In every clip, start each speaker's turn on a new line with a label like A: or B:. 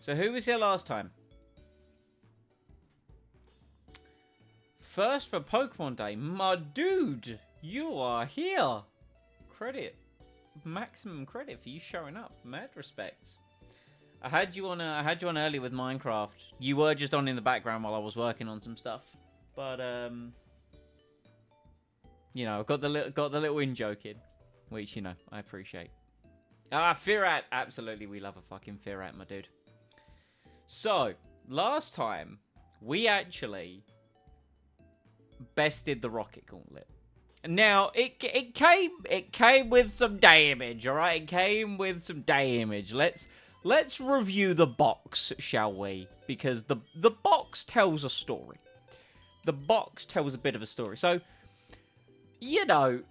A: So who was here last time? First for Pokemon Day. My dude, you are here. Credit. Maximum credit for you showing up. Mad respects. I had you on early with Minecraft. You were just on in the background while I was working on some stuff. But you know, got the little in joke in, which, you know, I appreciate. Firat, absolutely, we love a fucking Firat, my dude. So, last time we actually bested the Rocket Gauntlet. Now, it came with some damage, all right? It came with some damage. Let's review the box, shall we? Because the box tells a story. The box tells a bit of a story. So, you know,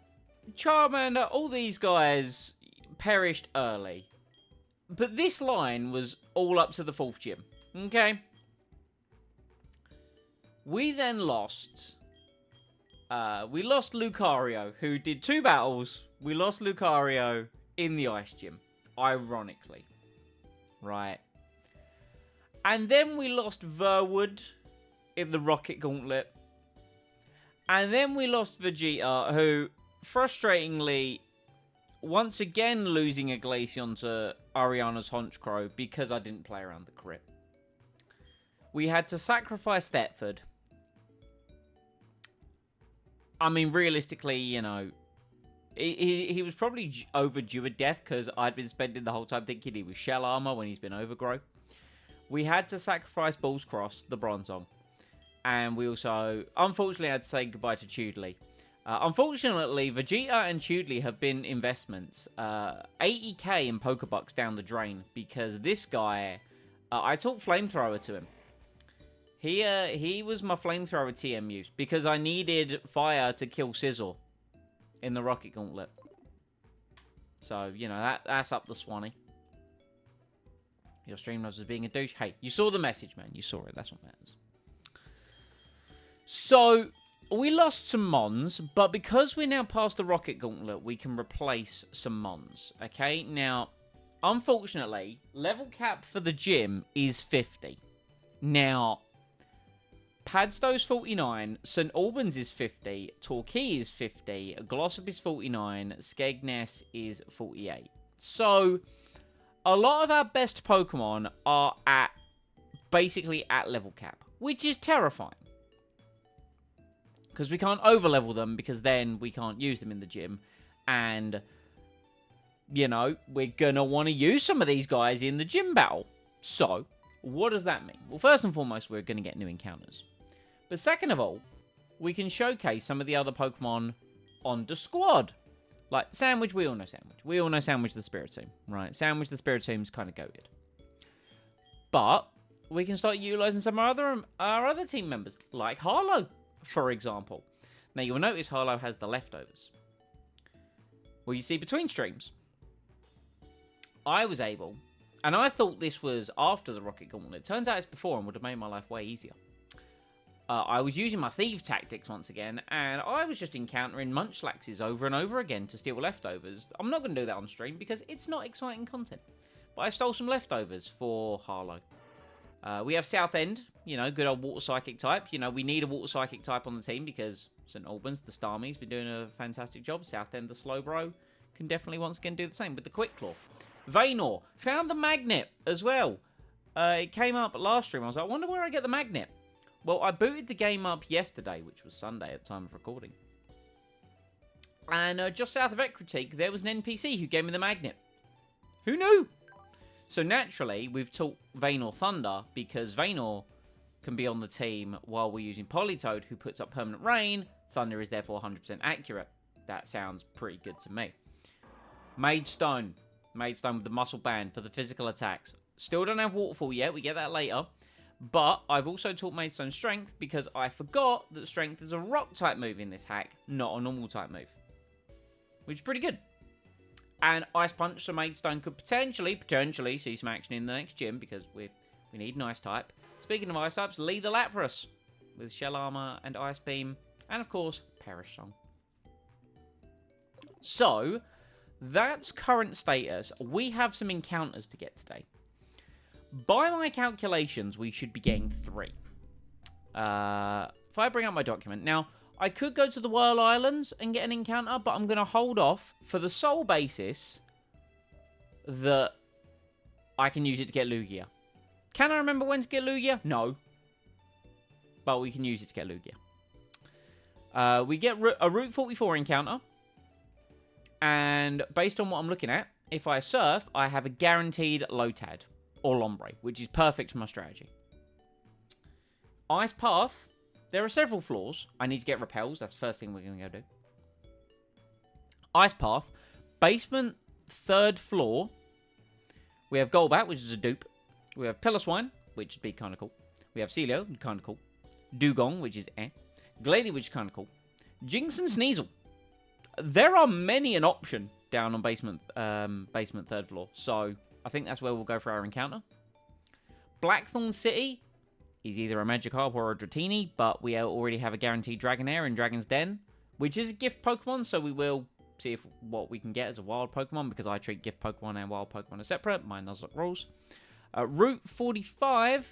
A: Charmander, all these guys perished early. But this line was all up to the 4th gym. Okay? We then lost... we lost Lucario, who did 2 battles. We lost Lucario in the Ice Gym. Ironically. Right. And then we lost Verwood in the Rocket Gauntlet. And then we lost Vegeta, who, frustratingly, once again losing a Glaceon to Ariana's Honchkrow because I didn't play around the crit. We had to sacrifice Thetford. I mean, realistically, you know, he was probably overdue a death because I'd been spending the whole time thinking he was Shell Armor when he's been overgrown. We had to sacrifice Balls Cross, the Bronzong. And we also, unfortunately, had to say goodbye to Chudley. Unfortunately, Vegeta and Chudley have been investments. 80k in Pokebucks down the drain because this guy, I taught Flamethrower to him. He was my Flamethrower TM use because I needed fire to kill Sizzle in the Rocket Gauntlet. So, you know, that's up the Swanee. Your stream was being a douche. Hey, you saw the message, man. You saw it. That's what matters. So, we lost some Mons, but because we're now past the Rocket Gauntlet, we can replace some Mons. Okay? Now, unfortunately, level cap for the gym is 50. Now, Padstow's 49, St. Albans is 50, Torquay is 50, Glossop is 49, Skegness is 48. So, a lot of our best Pokemon are basically at level cap, which is terrifying. Because we can't overlevel them, because then we can't use them in the gym. And, you know, we're going to want to use some of these guys in the gym battle. So, what does that mean? Well, first and foremost, we're going to get new encounters. But second of all, we can showcase some of the other Pokemon on the squad. Like, Sandwich, we all know Sandwich. We all know Sandwich the Spiritomb, right? Sandwich the Spiritomb's kind of goated. But we can start utilizing some of our other team members, like Harlow, for example. Now, you'll notice Harlow has the leftovers. Well, you see, between streams, I was able, and I thought this was after the Rocket Gauntlet. It turns out it's before and would have made my life way easier. I was using my thief tactics once again, and I was just encountering Munchlaxes over and over again to steal leftovers. I'm not going to do that on stream because it's not exciting content. But I stole some leftovers for Harlow. We have Southend, you know, good old Water Psychic type. You know, we need a Water Psychic type on the team because St. Albans, the Starmie's been doing a fantastic job. Southend, the Slowbro, can definitely once again do the same with the Quick Claw. Vaynor, found the Magnet as well. It came up last stream. I was like, I wonder where I get the Magnet. Well, I booted the game up yesterday, which was Sunday at the time of recording. And just south of Ecritique, there was an NPC who gave me the Magnet. Who knew? So naturally, we've taught Vaynor Thunder, because Vaynor can be on the team while we're using Politoed, who puts up Permanent Rain. Thunder is therefore 100% accurate. That sounds pretty good to me. Maidstone. Maidstone with the Muscle Band for the physical attacks. Still don't have Waterfall yet, we get that later. But I've also taught Maidstone Strength because I forgot that Strength is a Rock-type move in this hack, not a normal-type move. Which is pretty good. And Ice Punch, so Maidstone could potentially see some action in the next gym because we need an Ice-type. Speaking of Ice-types, Lee the Lapras with Shell Armor and Ice Beam. And, of course, Perish Song. So, that's current status. We have some encounters to get today. By my calculations, we should be getting 3. If I bring up my document. Now, I could go to the Whirl Islands and get an encounter, but I'm going to hold off for the sole basis that I can use it to get Lugia. Can I remember when to get Lugia? No. But we can use it to get Lugia. We get a Route 44 encounter. And based on what I'm looking at, if I surf, I have a guaranteed Lotad or Lombre, which is perfect for my strategy. Ice Path, there are several floors. I need to get repels. That's the first thing we're going to go do. Ice Path, basement, 3rd floor. We have Golbat, which is a dupe. We have Piloswine, which would be kind of cool. We have Celio, kind of cool. Dugong, which is eh. Glady, which is kind of cool. Jinx and Sneasel. There are many an option down on basement 3rd floor. So I think that's where we'll go for our encounter. Blackthorn City is either a Magikarp or a Dratini, but we already have a guaranteed Dragonair in Dragon's Den, which is a gift Pokemon, so we will see what we can get as a wild Pokemon, because I treat gift Pokemon and wild Pokemon as separate. My Nuzlocke rules. Route 45,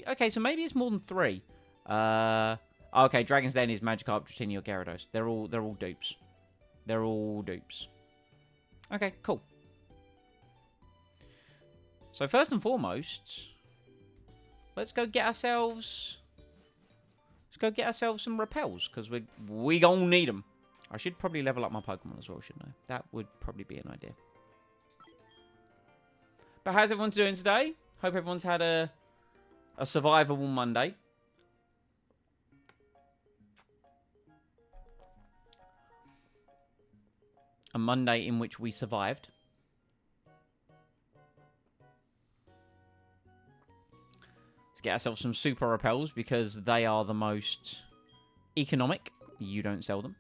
A: okay, so maybe it's more than 3. Okay, Dragon's Den is Magikarp, Dratini, or Gyarados. They're all dupes. They're all dupes. Okay, cool. So first and foremost, let's go get ourselves some repels, because we gonna need them. I should probably level up my Pokemon as well, shouldn't I? That would probably be an idea. But how's everyone doing today? Hope everyone's had a survivable Monday. A Monday in which we survived. Let's get ourselves some super repels, because they are the most economic. You don't sell them.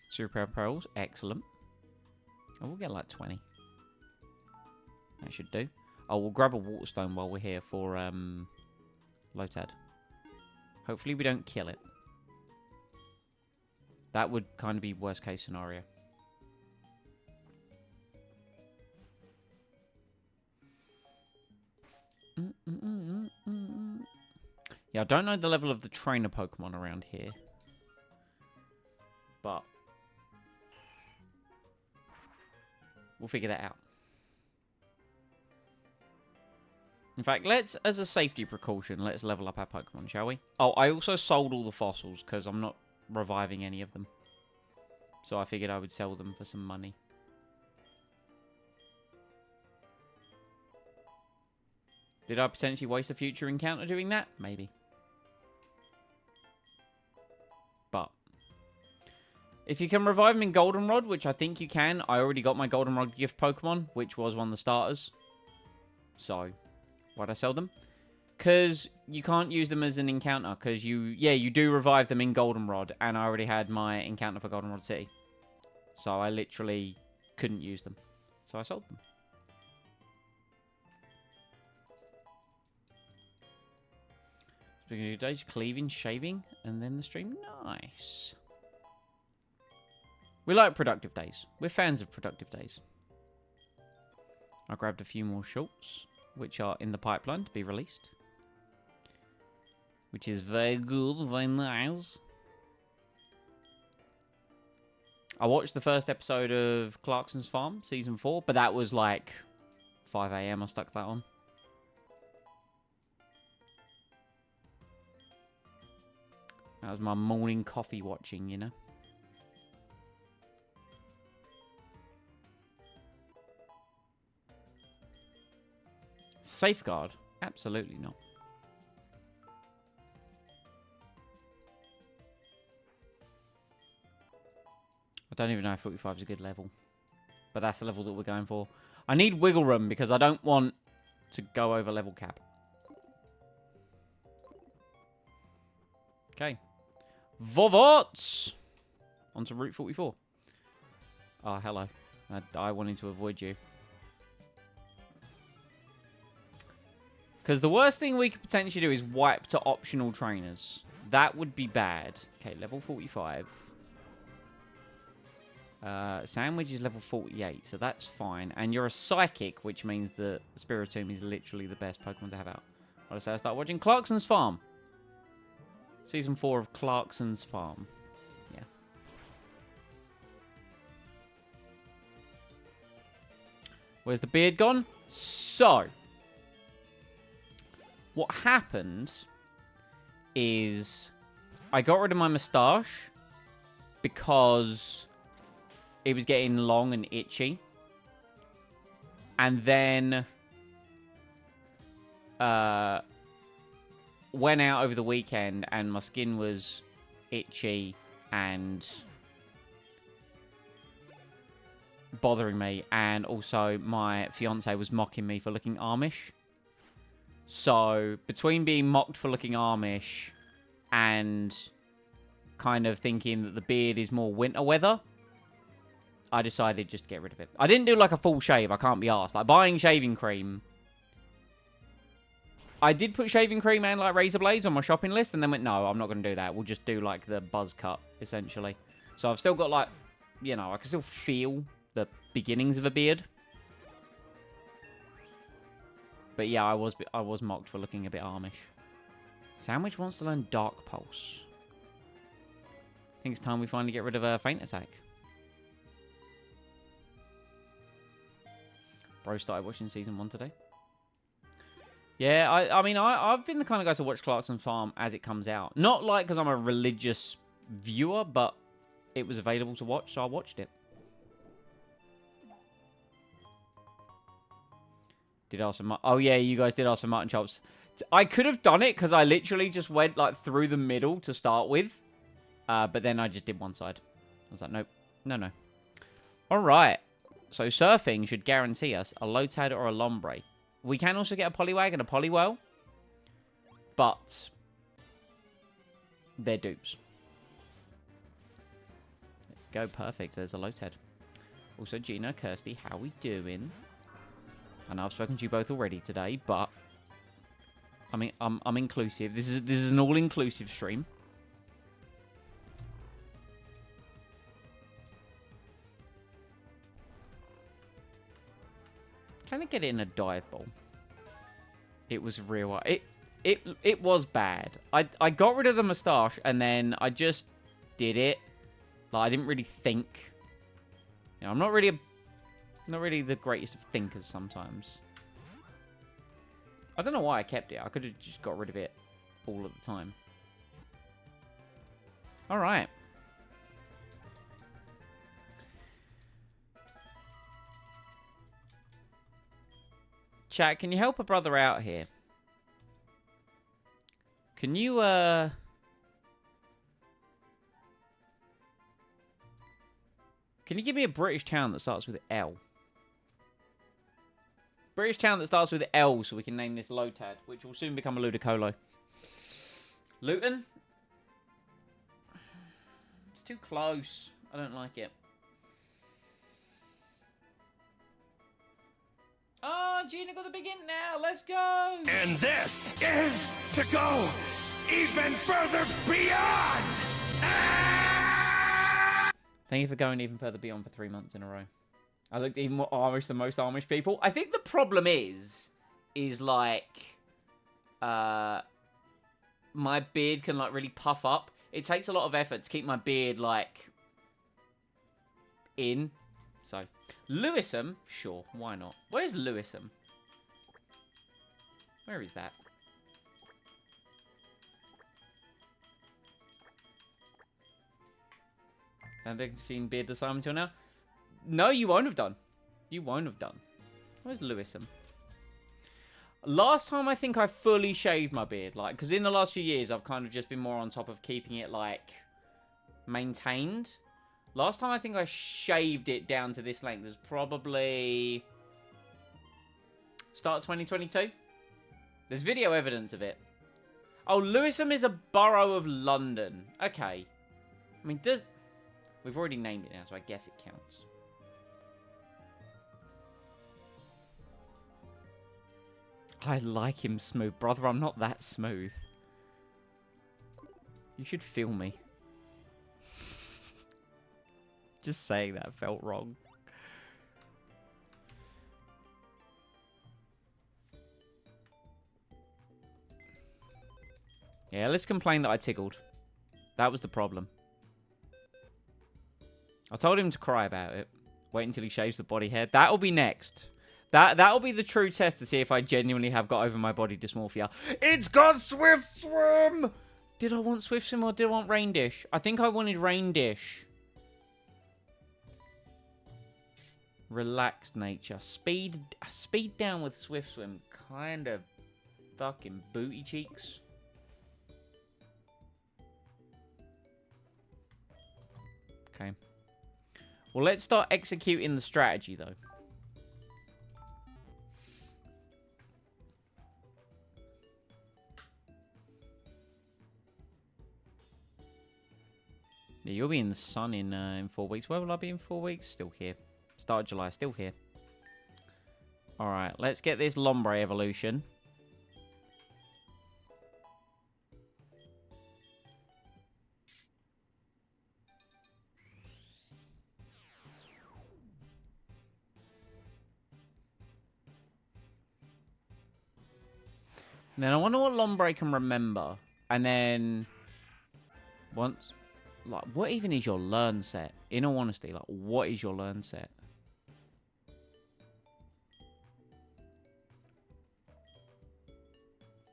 A: Super repels, excellent. Oh, we'll get like 20. That should do. Oh, we'll grab a Waterstone while we're here for Lotad. Hopefully we don't kill it. That would kind of be worst case scenario. Yeah, I don't know the level of the trainer Pokemon around here. But we'll figure that out. In fact, as a safety precaution, let's level up our Pokemon, shall we? Oh, I also sold all the fossils, because I'm not reviving any of them. So I figured I would sell them for some money. Did I potentially waste a future encounter doing that? Maybe. But if you can revive them in Goldenrod, which I think you can, I already got my Goldenrod gift Pokemon, which was one of the starters. So why'd I sell them? Because you can't use them as an encounter, because you do revive them in Goldenrod, and I already had my encounter for Goldenrod City. So I literally couldn't use them. So I sold them. So we're going to do days cleaving, shaving, and then the stream. Nice. We like productive days. We're fans of productive days. I grabbed a few more shorts, which are in the pipeline to be released. Which is very good, very nice. I watched the first episode of Clarkson's Farm, Season 4, but that was like 5 AM I stuck that on. That was my morning coffee watching, you know. Safeguard? Absolutely not. I don't even know if 45 is a good level. But that's the level that we're going for. I need wiggle room because I don't want to go over level cap. Okay. Vovots! On to Route 44. Oh, hello. I wanted to avoid you. Because the worst thing we could potentially do is wipe to optional trainers. That would be bad. Okay, level 45. Sandwich is level 48, so that's fine. And you're a psychic, which means the Spiritomb is literally the best Pokemon to have out. What I say, I start watching Clarkson's Farm. Season 4 of Clarkson's Farm. Yeah. Where's the beard gone? So, what happened is I got rid of my moustache because it was getting long and itchy. And then went out over the weekend and my skin was itchy and bothering me. And also my fiance was mocking me for looking Amish. So between being mocked for looking Amish and kind of thinking that the beard is more winter weather, I decided just to get rid of it. I didn't do like a full shave. I can't be arsed. Like buying shaving cream. I did put shaving cream and like razor blades on my shopping list and then went, no, I'm not going to do that. We'll just do like the buzz cut, essentially. So I've still got like, you know, I can still feel the beginnings of a beard. But yeah, I was mocked for looking a bit Amish. Sandwich wants to learn Dark Pulse. I think it's time we finally get rid of a Faint Attack. Bro started watching season 1 today. Yeah, I mean, I've been the kind of guy to watch Clarkson's Farm as it comes out. Not like because I'm a religious viewer, but it was available to watch, so I watched it. Did ask for oh yeah, you guys did ask for mutton chops. I could have done it because I literally just went like through the middle to start with. But then I just did one side. I was like, nope. No. Alright. So surfing should guarantee us a Lotad or a Lombre. We can also get a Poliwag and a Poliwhirl. But they're dupes. Go, perfect. There's a Lotad. Also, Gina, Kirsty, how we doing? I know I've spoken to you both already today, but I mean, I'm inclusive. This is an all-inclusive stream. Can I get it in a dive bowl? It was real. It was bad. I got rid of the moustache and then I just did it. Like I didn't really think. You know, I'm not really the greatest of thinkers sometimes. I don't know why I kept it. I could have just got rid of it all of the time. All right. Chat, can you help a brother out here? Can you, Can you give me a British town that starts with L? British town that starts with L so we can name this Lotad, which will soon become a Ludicolo. Luton? It's too close. I don't like it. Oh, Gina got the big int now. Let's go.
B: And this is to go even further beyond.
A: Thank you for going even further beyond for 3 months in a row. I looked even more Amish than most Amish people. I think the problem is like, my beard can like really puff up. It takes a lot of effort to keep my beard like in. So, Lewisham, sure, why not? Where's Lewisham? Where is that? Have they seen Beard Asylum until now? No, you won't have done. You won't have done. Where's Lewisham? Last time I think I fully shaved my beard, like, because in the last few years I've kind of just been more on top of keeping it like maintained. Last time I think I shaved it down to this length was probably start of 2022. There's video evidence of it. Oh, Lewisham is a borough of London. Okay. I mean, we've already named it now, so I guess it counts. I like him smooth. Brother, I'm not that smooth. You should feel me. Just saying that felt wrong. Yeah, let's complain that I tickled. That was the problem. I told him to cry about it. Wait until he shaves the body hair. That'll be next. That'll be the true test to see if I genuinely have got over my body dysmorphia. It's got Swift Swim! Did I want Swift Swim or did I want Rain Dish? I think I wanted Rain Dish. Relaxed nature. Speed down with Swift Swim. Kind of fucking booty cheeks. Okay. Well, let's start executing the strategy, though. Yeah, you'll be in the sun in 4 weeks. Where will I be in 4 weeks? Still here. Start of July, still here. Alright, let's get this Lombre evolution. Then I wonder what Lombre can remember. And then... once... like, what even is your learn set? In all honesty, like, what is your learn set?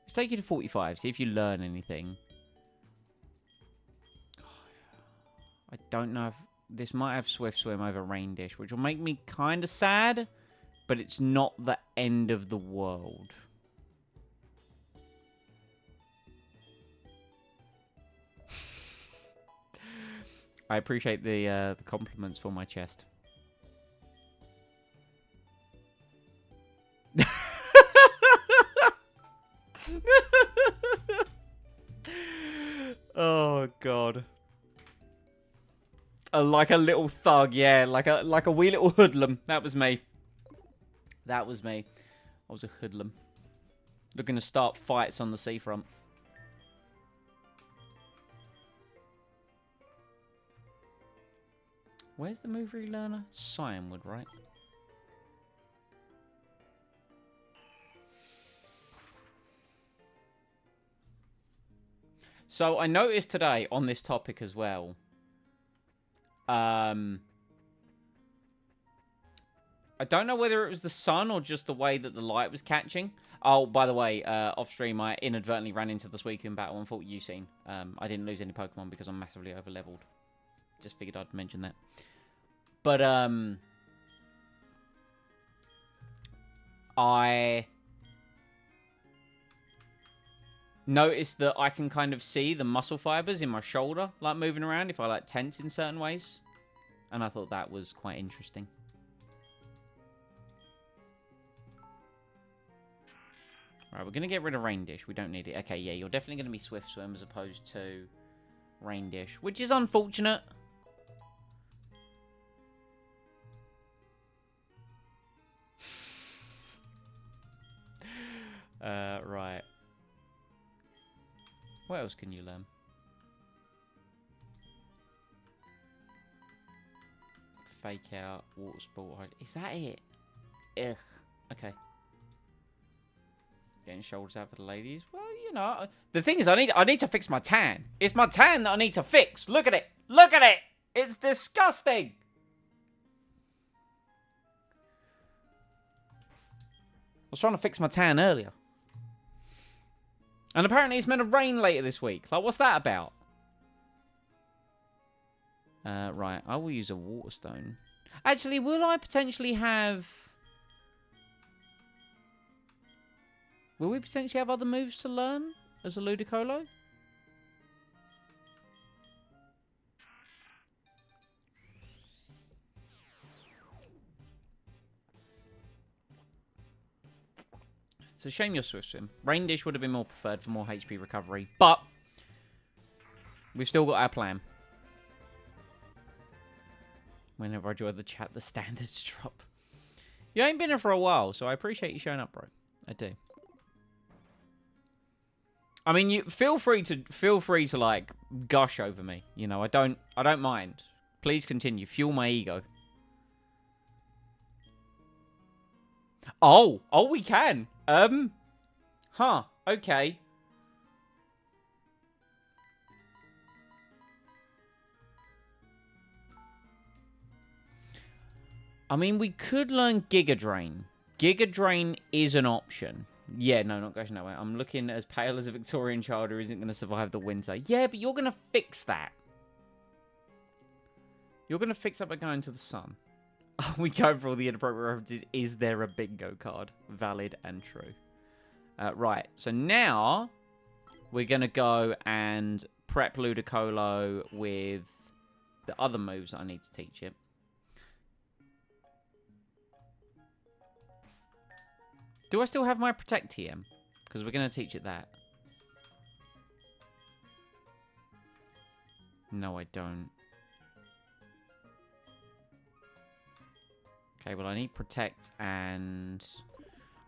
A: Let's take you to 45. See if you learn anything. I don't know if... this might have Swift Swim over Rain Dish, which will make me kind of sad. But it's not the end of the world. I appreciate the compliments for my chest. Oh God! Like a little thug, yeah, like a wee little hoodlum. That was me. That was me. I was a hoodlum, looking to start fights on the seafront. Where's the move relearner? Cyanwood, right? So I noticed today on this topic as well. I don't know whether it was the sun or just the way that the light was catching. Oh, by the way, off stream, I inadvertently ran into the Suicune battle and thought you seen. I didn't lose any Pokemon because I'm massively over-leveled. Just figured I'd mention that. But, I noticed that I can kind of see the muscle fibers in my shoulder, like, moving around if I, like, tense in certain ways. And I thought that was quite interesting. Right, we're going to get rid of Rain Dish. We don't need it. Okay, yeah, you're definitely going to be Swift Swim as opposed to Rain Dish, which is unfortunate. Right. What else can you learn? Fake out, water sport. Is that it? Ugh. Okay. Getting shoulders out for the ladies. Well, you know, the thing is, I need to fix my tan. It's my tan that I need to fix. Look at it. Look at it. It's disgusting. I was trying to fix my tan earlier. And apparently it's meant to rain later this week. Like, what's that about? Right, I will use a water stone. Actually, will I potentially have... will we potentially have other moves to learn as a Ludicolo? It's a shame you're Swift Swim. Rain Dish would have been more preferred for more HP recovery. But we've still got our plan. Whenever I join the chat, the standards drop. You ain't been here for a while, so I appreciate you showing up, bro. I do. I mean, you feel free to like gush over me. You know, I don't mind. Please continue. Fuel my ego. Oh, we can. Huh. Okay. I mean, we could learn Giga Drain. Giga Drain is an option. Yeah, no, not going nowhere. I'm looking as pale as a Victorian child who isn't going to survive the winter. Yeah, but you're going to fix that. You're going to fix that by going to the sun. We go for all the inappropriate references. Is there a bingo card? Valid and true. Right, so now we're going to go and prep Ludicolo with the other moves that I need to teach it. Do I still have my Protect TM? Because we're going to teach it that. No, I don't. Okay, well, I need Protect and...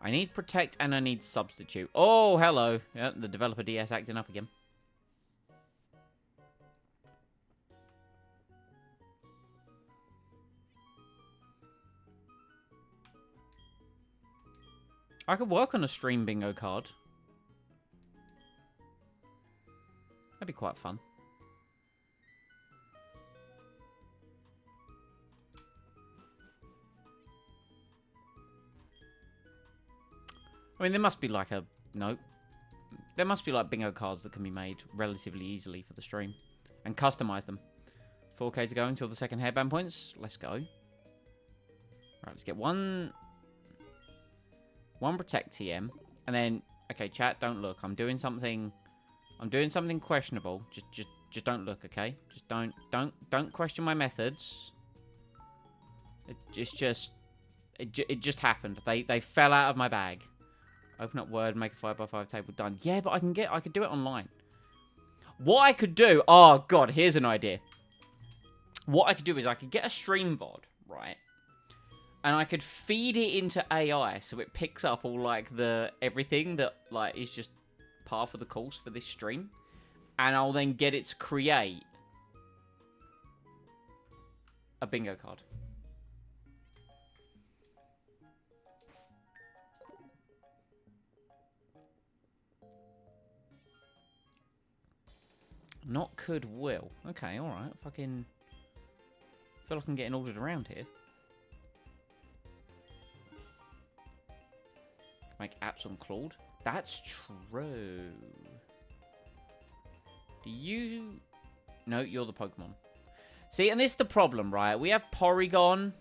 A: I need Protect and I need Substitute. Oh, hello. Yep, the developer DS acting up again. I could work on a stream bingo card. That'd be quite fun. I mean, there must be like a... No. There must be like bingo cards that can be made relatively easily for the stream. And customize them. 4K to go until the second hairband points. Let's go. Right, let's get one Protect TM. And then... Okay, chat, don't look. I'm doing something questionable. Just don't look, okay? Just don't question my methods. It just happened. They fell out of my bag. Open up Word, make a 5x5 table, done. Yeah, but I could do it online. What I could do... Oh, God, here's an idea. What I could do is I could get a stream VOD, right? And I could feed it into AI so it picks up all, like, everything that, like, is just par for the course for this stream. And I'll then get it to create a bingo card. Not could, will. Okay, alright. Fucking... feel like I'm getting ordered around here. Make apps on Claude? That's true. Do you... No, you're the Pokemon. See, and this is the problem, right? We have Porygon,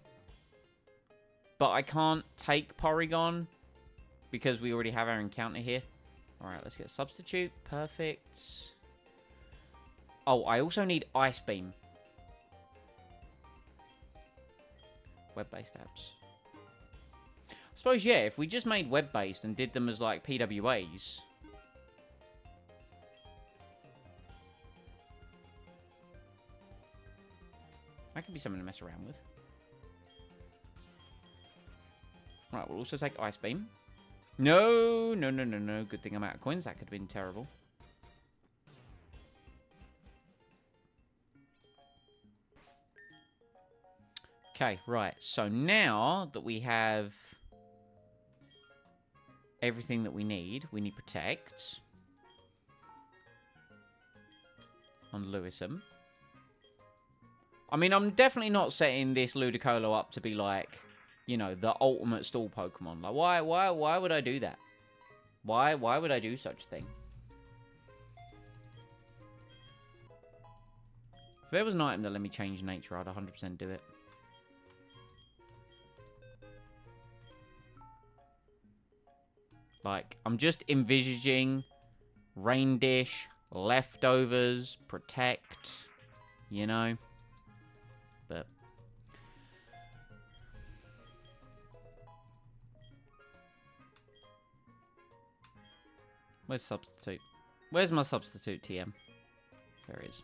A: but I can't take Porygon because we already have our encounter here. Alright, let's get a Substitute. Perfect. Oh, I also need Ice Beam. Web-based apps. I suppose, yeah, if we just made web-based and did them as, like, PWAs. That could be something to mess around with. Right, we'll also take Ice Beam. No. Good thing I'm out of coins. That could have been terrible. Okay, right. So now that we have everything that we need Protect on Lewisum. I mean, I'm definitely not setting this Ludicolo up to be like, you know, the ultimate stall Pokemon. Like, why would I do that? Why would I do such a thing? If there was an item that let me change nature, I'd 100% do it. Like, I'm just envisaging Rain Dish, Leftovers, Protect, you know? But... where's Substitute? Where's my Substitute TM? There it is.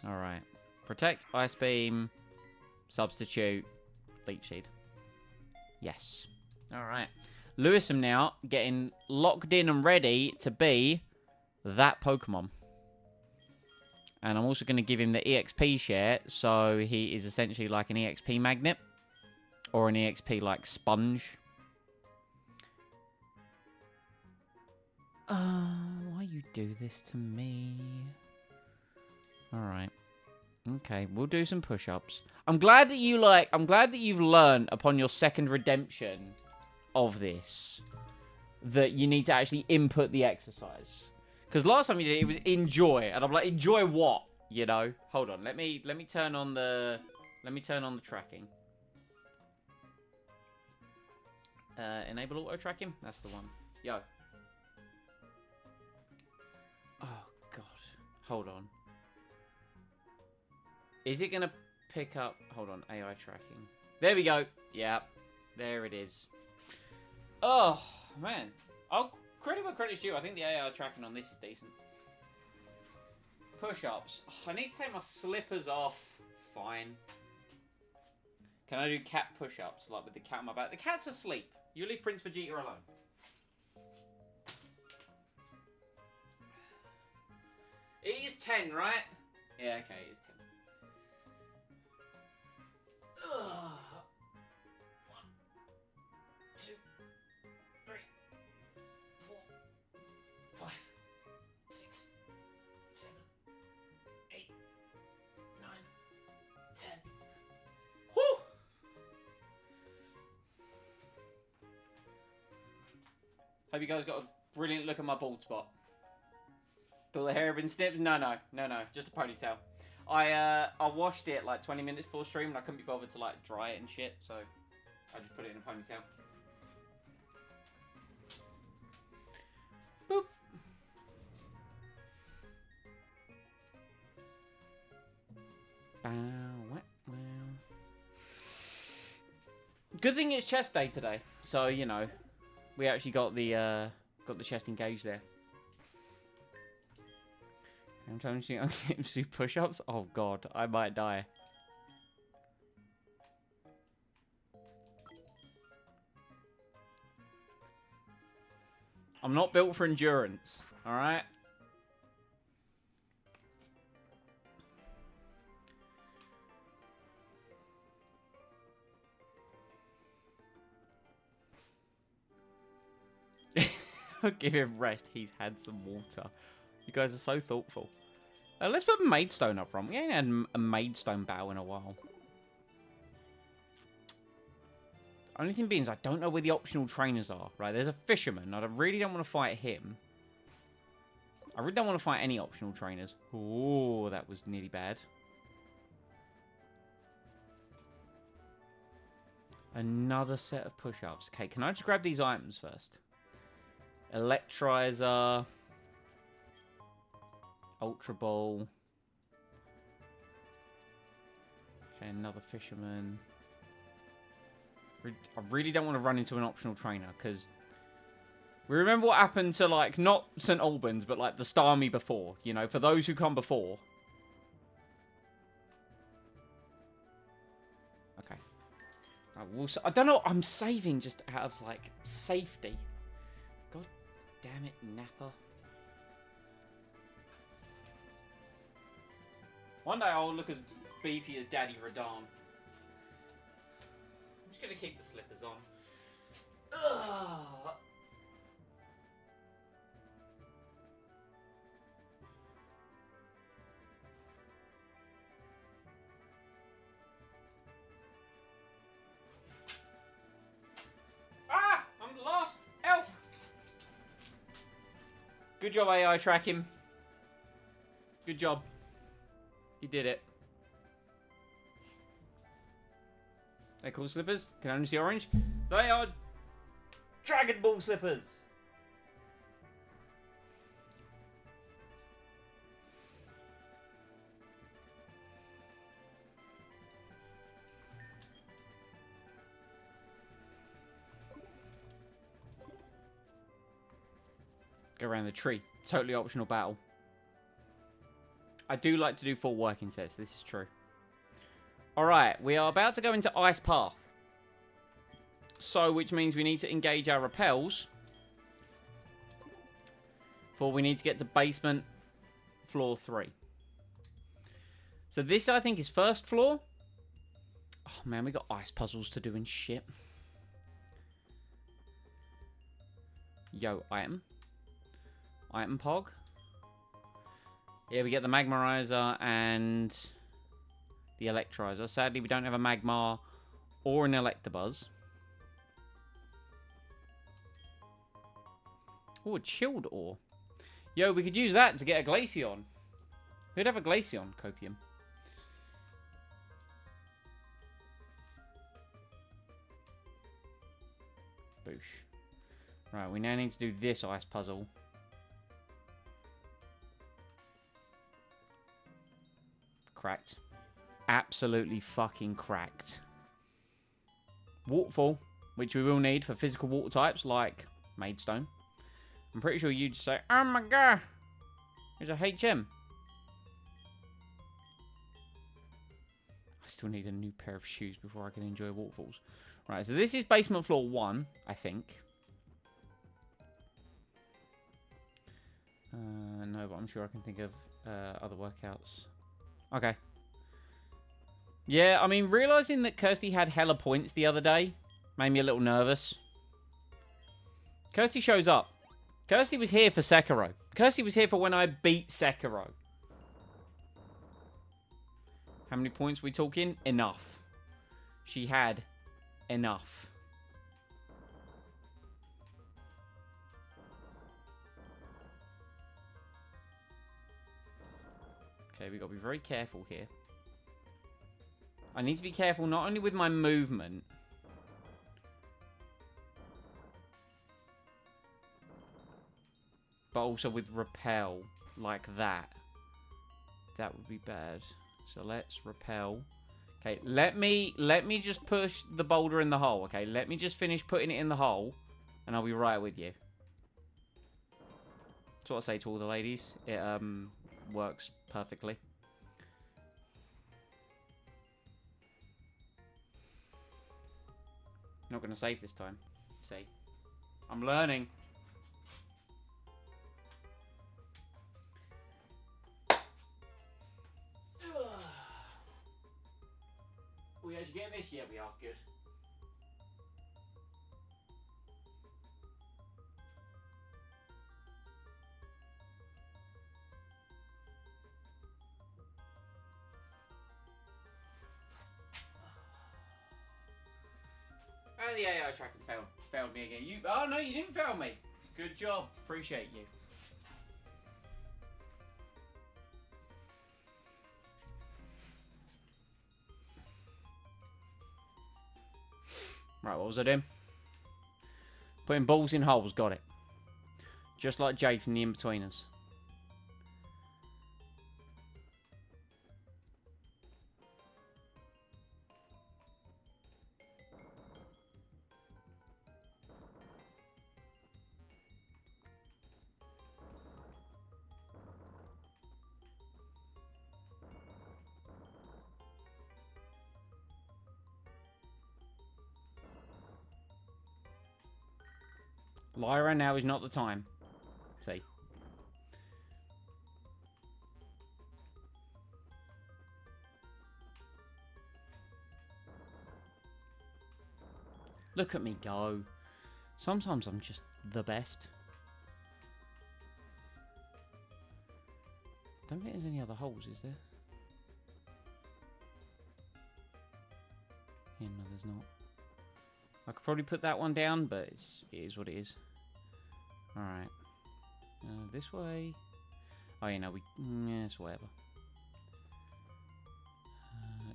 A: Alright. Protect, Ice Beam, Substitute, Leech Seed. Yes. Alright. Lewisam now getting locked in and ready to be that Pokemon. And I'm also going to give him the EXP share, so he is essentially like an EXP magnet. Or an EXP like sponge. Why you do this to me? Alright. Okay, we'll do some push-ups. I'm glad that you've learned upon your second redemption of this that you need to actually input the exercise. Because last time you did it was enjoy, and I'm like, enjoy what? You know? Hold on, let me turn on the tracking. Enable auto tracking? That's the one. Yo. Oh god. Hold on. Is it gonna pick up? Hold on, AI tracking. There we go. Yeah, there it is. Oh man, I'll credit where credit's due. I think the AI tracking on this is decent. Push-ups. Oh, I need to take my slippers off. Fine. Can I do cat push-ups like with the cat on my back? The cat's asleep. You leave Prince Vegeta alone. It is 10, right? Yeah, okay, it is 10. Ugh. 1, 2, 3, 4, 5, 6, 7, 8, 9, 10. Woo! Hope you guys got a brilliant look at my bald spot. Thought the hair had been snipped? No, just a ponytail. I washed it like 20 minutes before stream and I couldn't be bothered to like dry it and shit, so I just put it in a ponytail. Boop. Good thing it's chest day today, so you know we actually got the chest engaged there. I'm trying to see on do push-ups. Oh god, I might die. I'm not built for endurance, alright? I'll give him rest. He's had some water. You guys are so thoughtful. Let's put Maidstone up front. We ain't had a Maidstone battle in a while. Only thing being is I don't know where the optional trainers are. Right, there's a fisherman. I really don't want to fight him. I really don't want to fight any optional trainers. Oh, that was nearly bad. Another set of push-ups. Okay, can I just grab these items first? Electrizer. Ultra Ball. Okay, another fisherman. I really don't want to run into an optional trainer, because we remember what happened to, like, not St. Albans, but, like, the Starmie before. You know, for those who come before. Okay. I don't know, I'm saving just out of, like, safety. God damn it, Nappa. One day I'll look as beefy as Daddy Radon. I'm just gonna keep the slippers on. Ugh. Ah! I'm lost! Help! Good job, AI tracking. Good job. You did it. They're cool slippers. Can I only see orange? They are Dragon Ball slippers. Go around the tree. Totally optional battle. I do like to do full working sets. This is true. Alright, we are about to go into Ice Path. So, which means we need to engage our repels. For we need to get to basement floor 3. So this, I think, is first floor. Oh, man, we got ice puzzles to do and shit. Yo, item. Item pog. Yeah, we get the Magmarizer and the Electrizer. Sadly, we don't have a Magmar or an Electabuzz. Oh, a chilled ore. Yo, we could use that to get a Glaceon. Who'd have a Glaceon, Copium? Boosh. Right, we now need to do this ice puzzle. Cracked. Absolutely fucking cracked. Waterfall, which we will need for physical water types like Maidstone. I'm pretty sure you'd say, oh my god, there's a HM. I still need a new pair of shoes before I can enjoy waterfalls. Right, so this is basement floor 1, I think. No, but I'm sure I can think of other workouts. Okay. Yeah, I mean, realising that Kirsty had hella points the other day made me a little nervous. Kirsty shows up. Kirsty was here for Sekiro. Kirsty was here for when I beat Sekiro. How many points we talking? Enough. She had enough. Okay, we got to be very careful here. I need to be careful not only with my movement, but also with repel, like that. That would be bad. So let's repel. Okay, let me just push the boulder in the hole. Okay, let me just finish putting it in the hole, and I'll be right with you. That's what I say to all the ladies. It works perfectly. Not gonna save this time. See, I'm learning. We actually getting this? Yeah, we are. Good. Oh, the AI tracking failed me again. Oh no, you didn't fail me. Good job. Appreciate you. Right, what was I doing? Putting balls in holes, got it. Just like Jade from the In-Betweeners. Lyra, now is not the time. See. Look at me go. Sometimes I'm just the best. Don't think there's any other holes, is there? Yeah, no, there's not. I could probably put that one down, but it is what it is. Alright. This way. Oh, you know, yeah, it's whatever.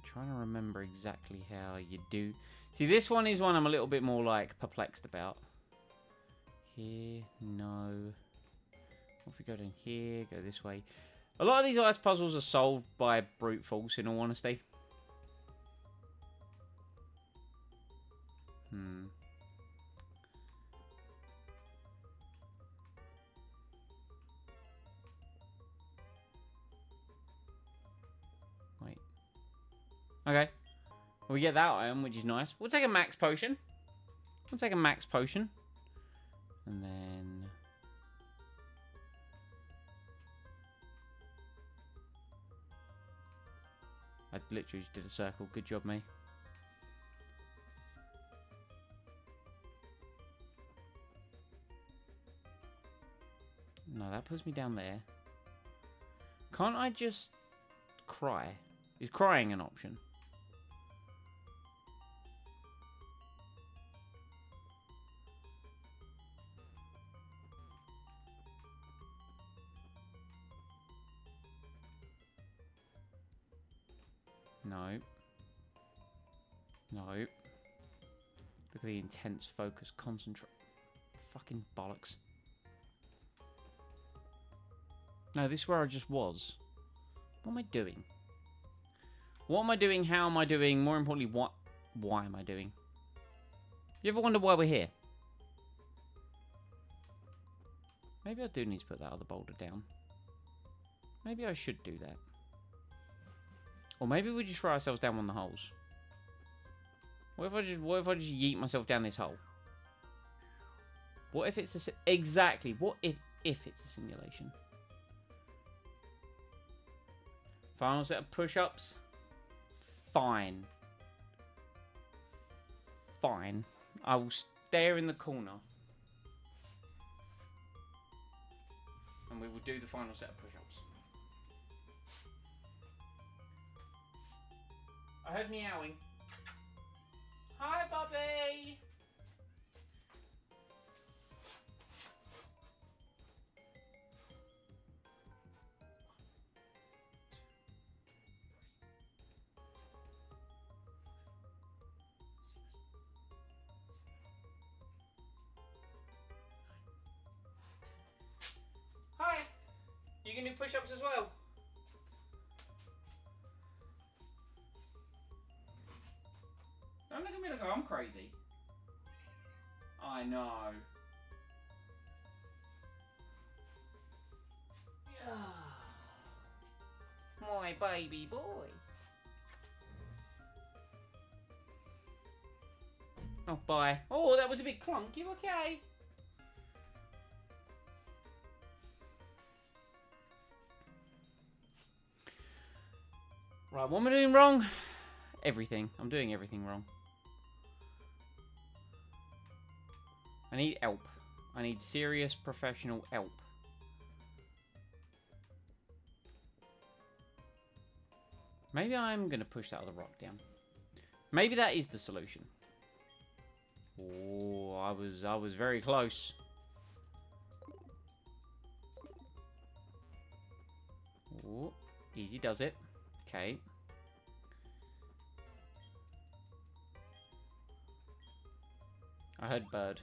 A: Trying to remember exactly how you do. See, this one is one I'm a little bit more, like, perplexed about. Here, no. What if we go down here, go this way? A lot of these ice puzzles are solved by brute force, in all honesty. Wait. Okay. Well, we get that item, which is nice. We'll take a max potion. I'll take a max potion. And then... I literally just did a circle. Good job, me. No, that puts me down there. Can't I just cry? Is crying an option? No. No. Look at the intense focus. Concentrate. Fucking bollocks. No, this is where I just was. What am I doing? What am I doing? How am I doing? More importantly, why am I doing? You ever wonder why we're here? Maybe I do need to put that other boulder down. Maybe I should do that. Or maybe we just throw ourselves down one of the holes. What if I just yeet myself down this hole? What if it's exactly? What if it's a simulation? Final set of push-ups. Fine. Fine. I will stare in the corner. And we will do the final set of push-ups. I heard meowing. Hi, Bobby! Hi! You can do push-ups as well? Don't look at me like I'm crazy. I know. My baby boy. Oh, bye. Oh, that was a bit clunk. You okay? Right, what am I doing wrong? Everything. I'm doing everything wrong. I need help. I need serious professional help. Maybe I'm going to push that other rock down. Maybe that is the solution. Oh, I was very close. Oh, easy does it. Okay. I heard bird.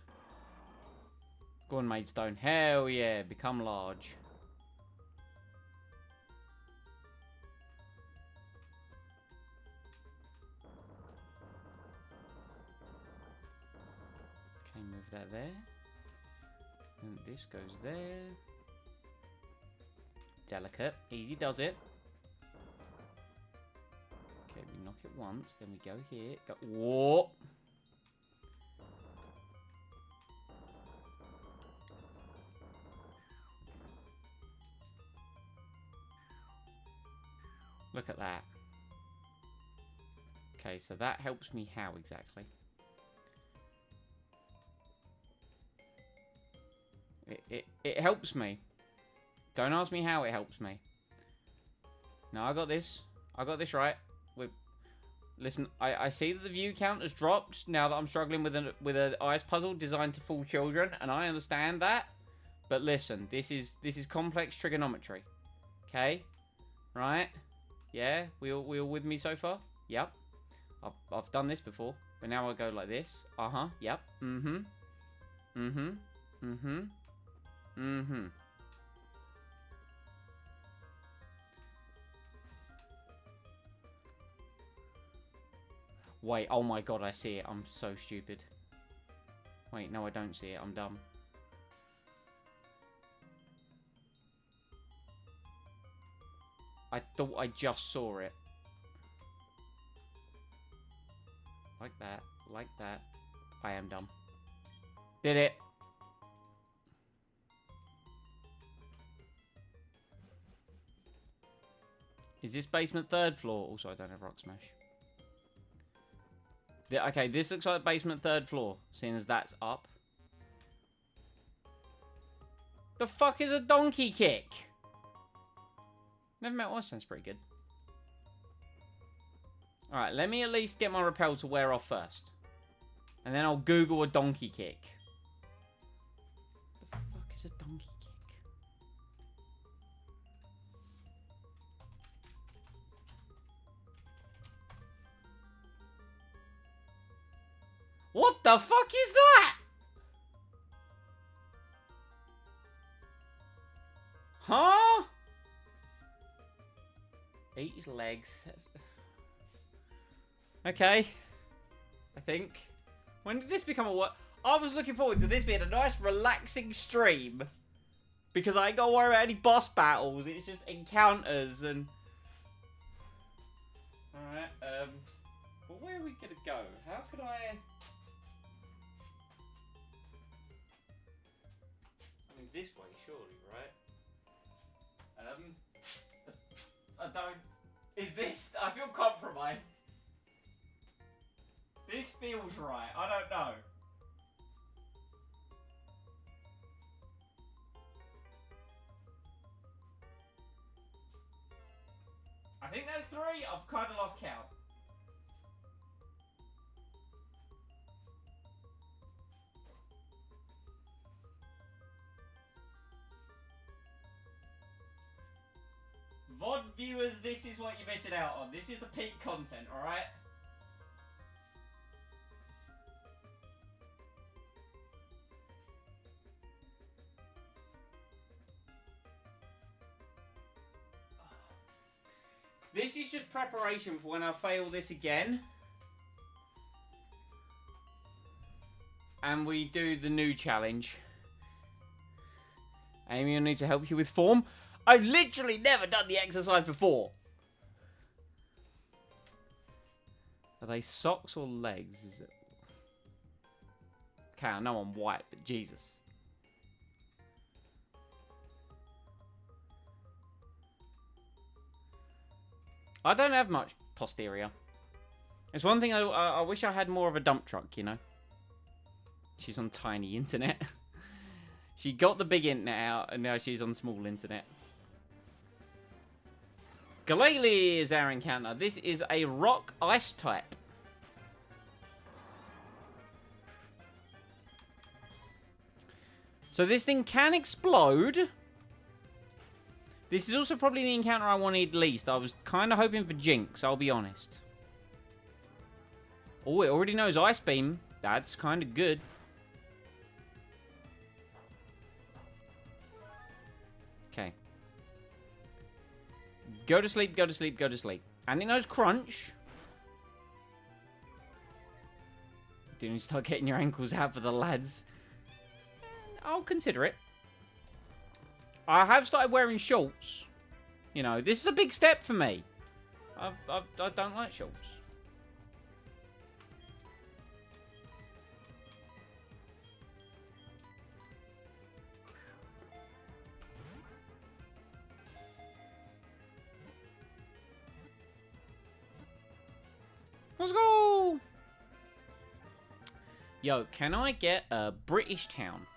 A: Go on, Maidstone. Hell yeah, become large. Okay, move that there. And this goes there. Delicate. Easy does it. Okay, we knock it once, then we go here. Go. Whoa! Look at that. Okay, so that helps me how exactly? It helps me. Don't ask me how it helps me. No, I got this. I got this right. Listen, I see that the view count has dropped now that I'm struggling with an ice puzzle designed to fool children, and I understand that. But listen, this is complex trigonometry. Okay? Right? Yeah? We all with me so far? Yep. I've done this before, but now I go like this. Uh-huh. Yep. Mm-hmm. Mm-hmm. Mm-hmm. Mm-hmm. Wait, oh my god, I see it. I'm so stupid. Wait, no, I don't see it. I'm dumb. I thought I just saw it. Like that. Like that. I am dumb. Did it? Is this basement third floor? Also, I don't have Rock Smash. Okay, this looks like basement third floor, seeing as that's up. The fuck is a donkey kick? Never met one. Sounds pretty good. Alright, let me at least get my repel to wear off first. And then I'll Google a donkey kick. The fuck is a donkey kick? What the fuck is that? Huh? Eat his legs. Okay. I think. When did this become a what? I was looking forward to this being a nice relaxing stream. Because I ain't got to worry about any boss battles. It's just encounters and... Alright, well, where are we gonna go? How could I... I mean, this way, surely, right? I don't... Is this... I feel compromised. This feels right. I don't know. I think there's 3. I've kind of lost count. VOD viewers, this is what you're missing out on. This is the peak content, alright? This is just preparation for when I fail this again. And we do the new challenge. Amy, I need to help you with form. I've literally never done the exercise before. Are they socks or legs? Is it? Okay, I know I'm white, but Jesus. I don't have much posterior. It's one thing I wish I had more of a dump truck, you know. She's on tiny internet. She got the big internet out, and now she's on small internet. Galele is our encounter. This is a rock ice type. So this thing can explode. This is also probably the encounter I wanted least. I was kind of hoping for Jinx, I'll be honest. Oh, it already knows Ice Beam. That's kind of good. Okay. Go to sleep, go to sleep, go to sleep. And it knows Crunch. Do you start getting your ankles out for the lads? I'll consider it. I have started wearing shorts. You know, this is a big step for me. I don't like shorts. Let's go! Yo, can I get a British town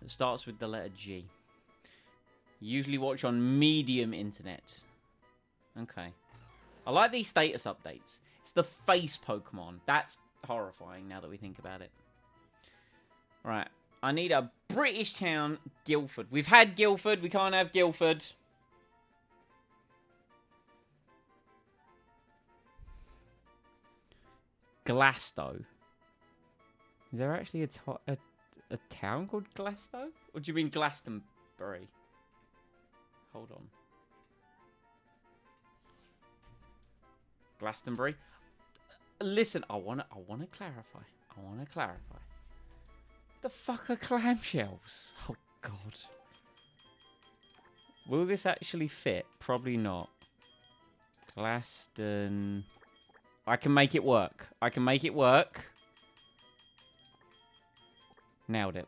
A: that starts with the letter G? Usually watch on medium internet. Okay. I like these status updates. It's the face Pokemon. That's horrifying now that we think about it. Right. I need a British town, Guildford. We've had Guildford. We can't have Guildford. Glasto. Is there actually a town called Glasto? Or do you mean Glastonbury? Hold on. Glastonbury. Listen, I wanna clarify. The fuck are clamshells? Oh god. Will this actually fit? Probably not. Glaston. I can make it work. Nailed it.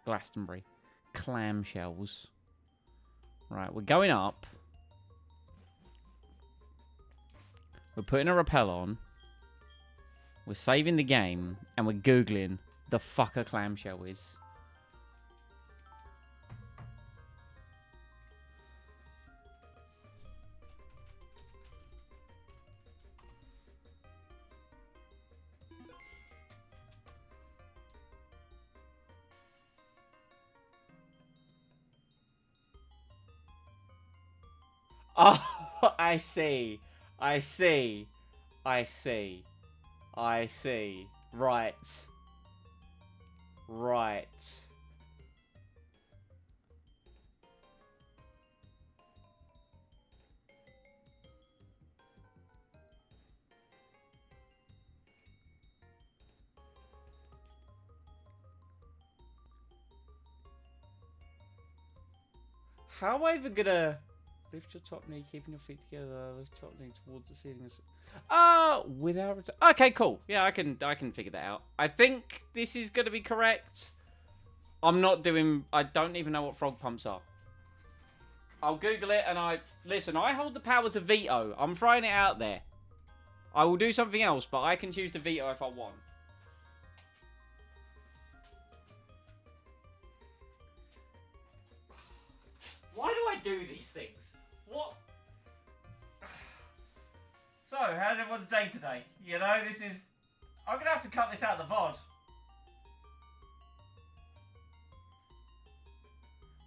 A: Glastonbury. Clamshells. Right, we're going up. We're putting a rappel on. We're saving the game. And we're Googling the fuck a clamshell is. Oh, I see. I see. I see. I see. Right. Right. How am I even gonna lift your top knee, keeping your feet together, lift top knee towards the ceiling? Without okay, cool. Yeah, I can figure that out. I think this is gonna be correct. I don't even know what frog pumps are. I'll Google it and listen, I hold the power to veto. I'm throwing it out there. I will do something else, but I can choose to veto if I want. Why do I do these things? What? So, how's everyone's day today? You know, I'm gonna have to cut this out of the VOD.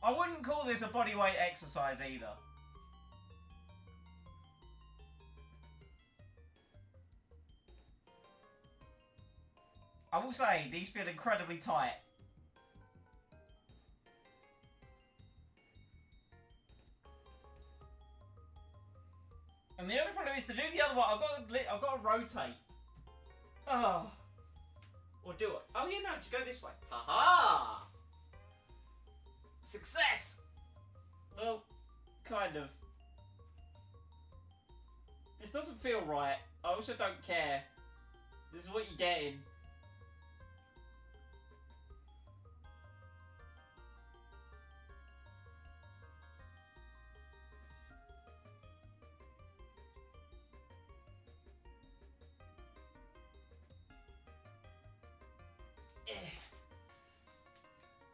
A: I wouldn't call this a bodyweight exercise either. I will say, these feel incredibly tight. And the only problem is to do the other one, I've got to rotate. Oh. Or do it. Oh yeah, no, just go this way. Ha-ha! Success! Well, kind of. This doesn't feel right. I also don't care. This is what you're getting.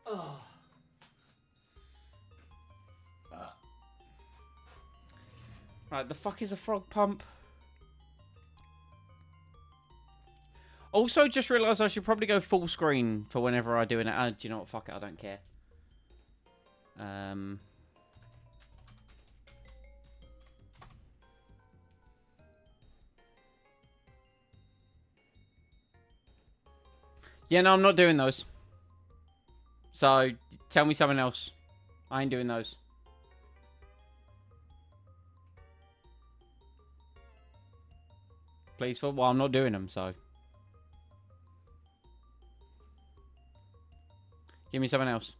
A: Oh. Right, the fuck is a frog pump? Also, just realised I should probably go full screen for whenever I do an... do you know what? Fuck it, I don't care. Yeah, no, I'm not doing those. So, tell me something else. I ain't doing those. Please, well, I'm not doing them, so. Give me something else.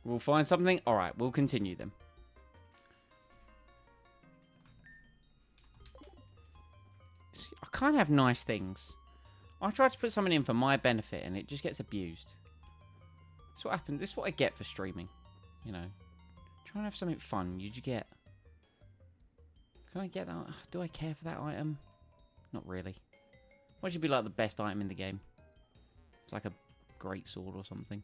A: We'll find something. All right, we'll continue them. I can't have nice things. I tried to put something in for my benefit, and it just gets abused. That's what happens. This is what I get for streaming. You know, trying to have something fun. You just get. Can I get that? Do I care for that item? Not really. What should be like the best item in the game? It's like a great sword or something.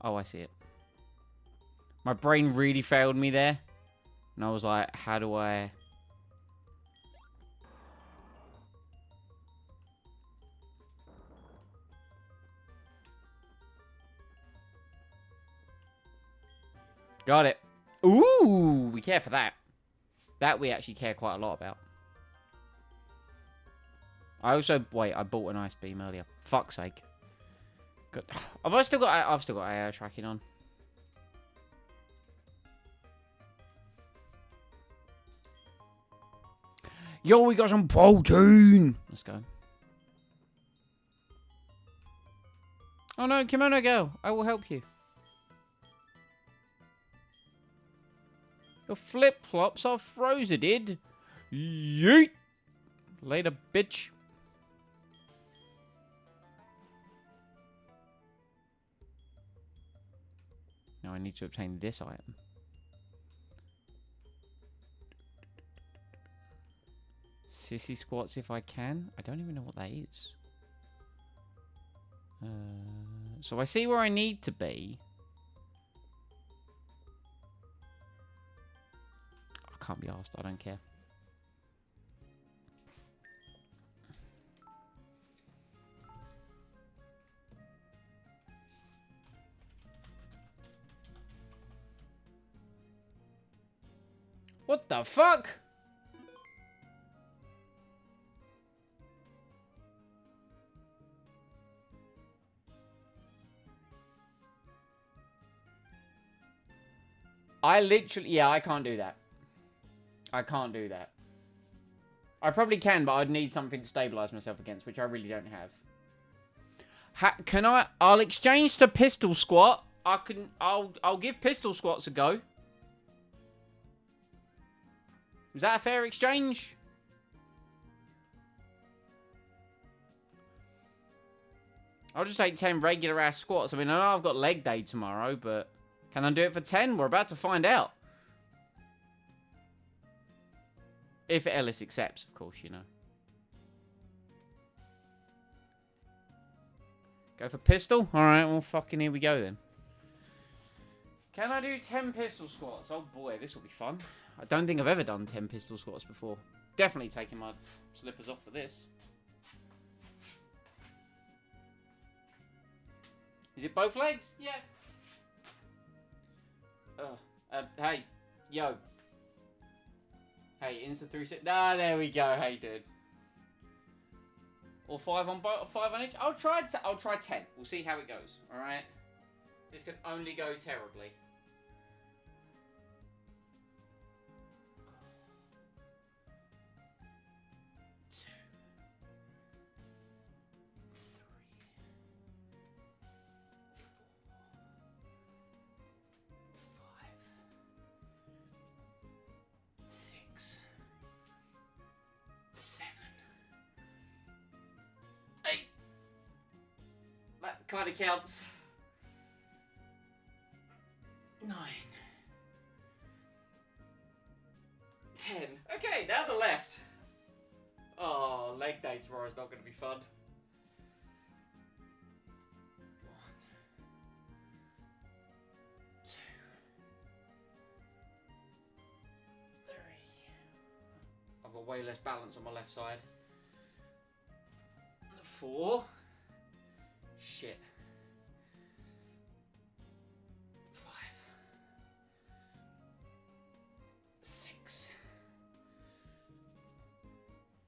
A: Oh, I see it. My brain really failed me there. And I was like, how do I... Got it. Ooh, we care for that. That we actually care quite a lot about. I also... Wait, I bought an ice beam earlier. Fuck's sake. Good. I've still got AR tracking on. Yo, we got some protein. Let's go. Oh no, Kimono Girl, I will help you. Your flip-flops are frozen, dude. Yeet. Later, bitch. Now I need to obtain this item. Sissy squats if I can. I don't even know what that is. So I see where I need to be. I can't be asked. I don't care. What the fuck? I literally... Yeah, I can't do that. I can't do that. I probably can, but I'd need something to stabilize myself against, which I really don't have. Can I... I'll exchange to pistol squat. I'll give pistol squats a go. Is that a fair exchange? I'll just take 10 regular ass squats. I mean, I know I've got leg day tomorrow, but can I do it for 10? We're about to find out. If Ellis accepts, of course, you know. Go for pistol? Alright, well, fucking here we go then. Can I do 10 pistol squats? Oh boy, this will be fun. I don't think I've ever done 10 pistol squats before. Definitely taking my slippers off for this. Is it both legs? Yeah. Hey. Yo. Hey, insta 360. Ah, there we go. Hey, dude. Or 5 on both, 5 on each. I'll try 10. We'll see how it goes. All right. This could only go terribly. 2, 3, 4, 5, 6, 7, 8. That kind of counts. 9, 10. Okay, now the left. Oh, leg day tomorrow is not going to be fun. 1, 2, 3. I've got way less balance on my left side. 4. Shit. 5. 6.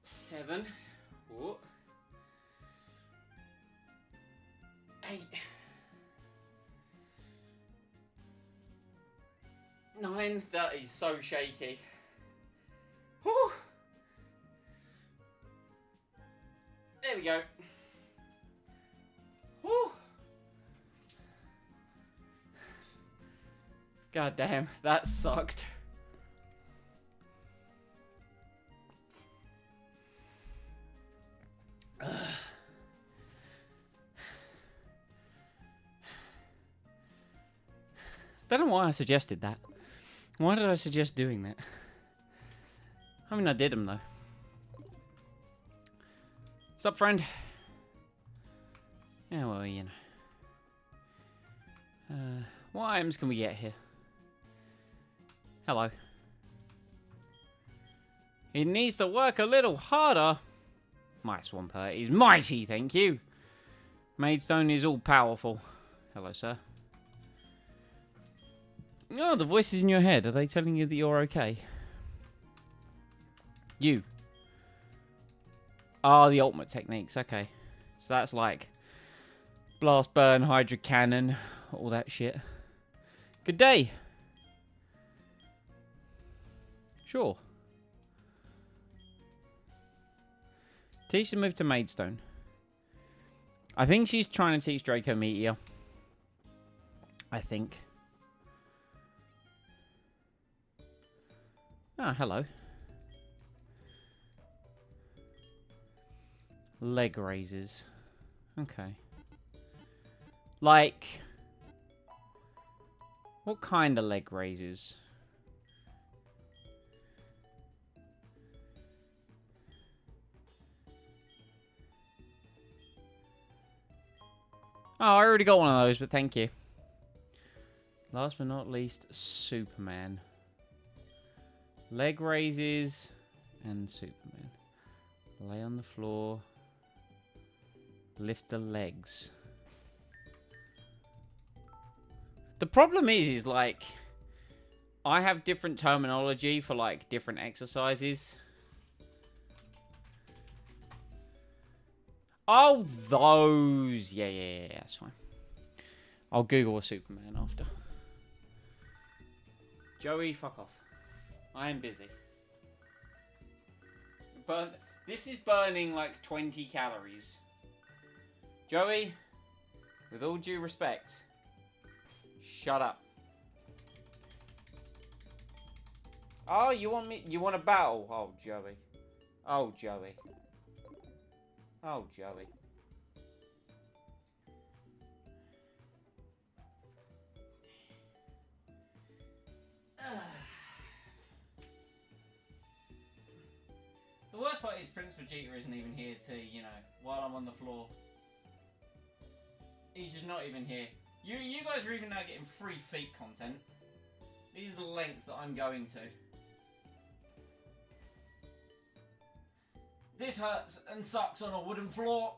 A: 7. Ooh. 8. 9. That is so shaky. Whew. There we go. Whew. God damn, that sucked. Don't know why I suggested that. Why did I suggest doing that? I mean, I did them though. What's up, friend? Yeah, well, you know. What items can we get here? Hello. It needs to work a little harder. My Swampert is mighty, thank you. Maidstone is all powerful. Hello, sir. Oh, the voices in your head. Are they telling you that you're okay? You. Ah, the ultimate techniques. Okay. So that's like blast, burn, hydro cannon, all that shit. Good day. Sure. Teach the move to Maidstone. I think she's trying to teach Draco Meteor. I think. Ah, hello. Leg raises. Okay. Like, what kind of leg raises? Oh, I already got one of those, but thank you. Last but not least, Superman. Leg raises and Superman. Lay on the floor. Lift the legs. The problem is like, I have different terminology for like different exercises. Oh, those. Yeah, that's fine. I'll Google a Superman after. Joey, fuck off. I am busy. But this is burning like 20 calories. Joey, with all due respect, shut up. Oh, you want a battle? Oh, Joey. Oh, Joey. Oh, Joey. The worst part is Prince Vegeta isn't even here to, you know, while I'm on the floor. He's just not even here. You guys are even now getting free feet content. These are the lengths that I'm going to. This hurts and sucks on a wooden floor.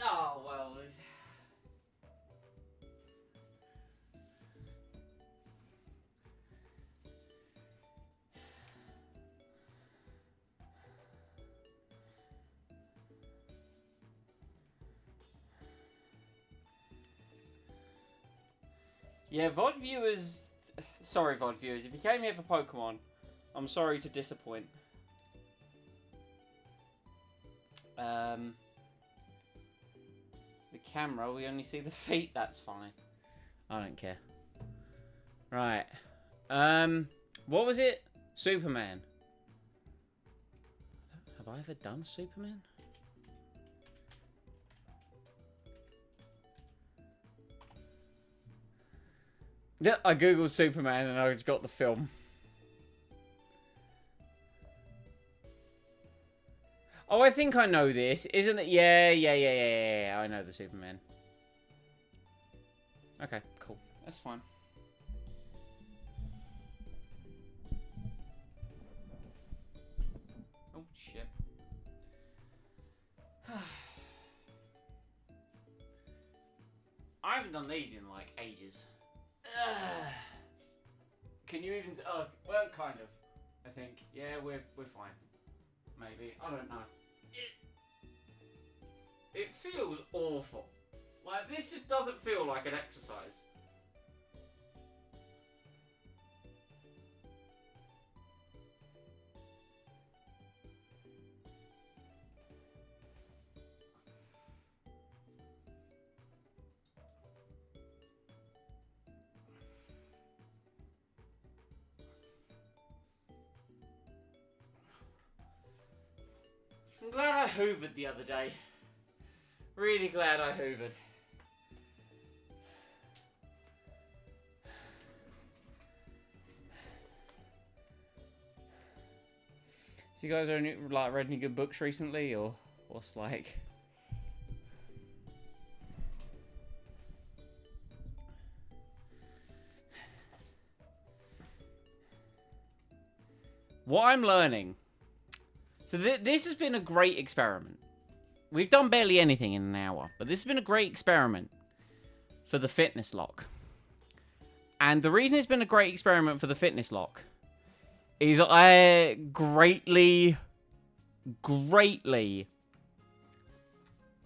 A: Oh, well. Yeah, VOD viewers... Sorry, VOD viewers. If you came here for Pokemon, I'm sorry to disappoint. The camera, we only see the feet. That's fine. I don't care. Right. What was it? Superman. Have I ever done Superman? Yeah, I googled Superman and I just got the film. Oh, I think I know this. Isn't it? Yeah. I know the Superman. Okay, cool. That's fine. Oh, shit. I haven't done these in, like, ages. Can you even... Oh, well, kind of. I think. Yeah, we're fine. Maybe. I don't know. It feels awful. Like, this just doesn't feel like an exercise. I'm glad I hoovered the other day. Really glad I hoovered. So you guys are like read any good books recently, or what's like? What I'm learning. So this has been a great experiment. We've done barely anything in an hour, but this has been a great experiment for the fitness lock. And the reason it's been a great experiment for the fitness lock is I greatly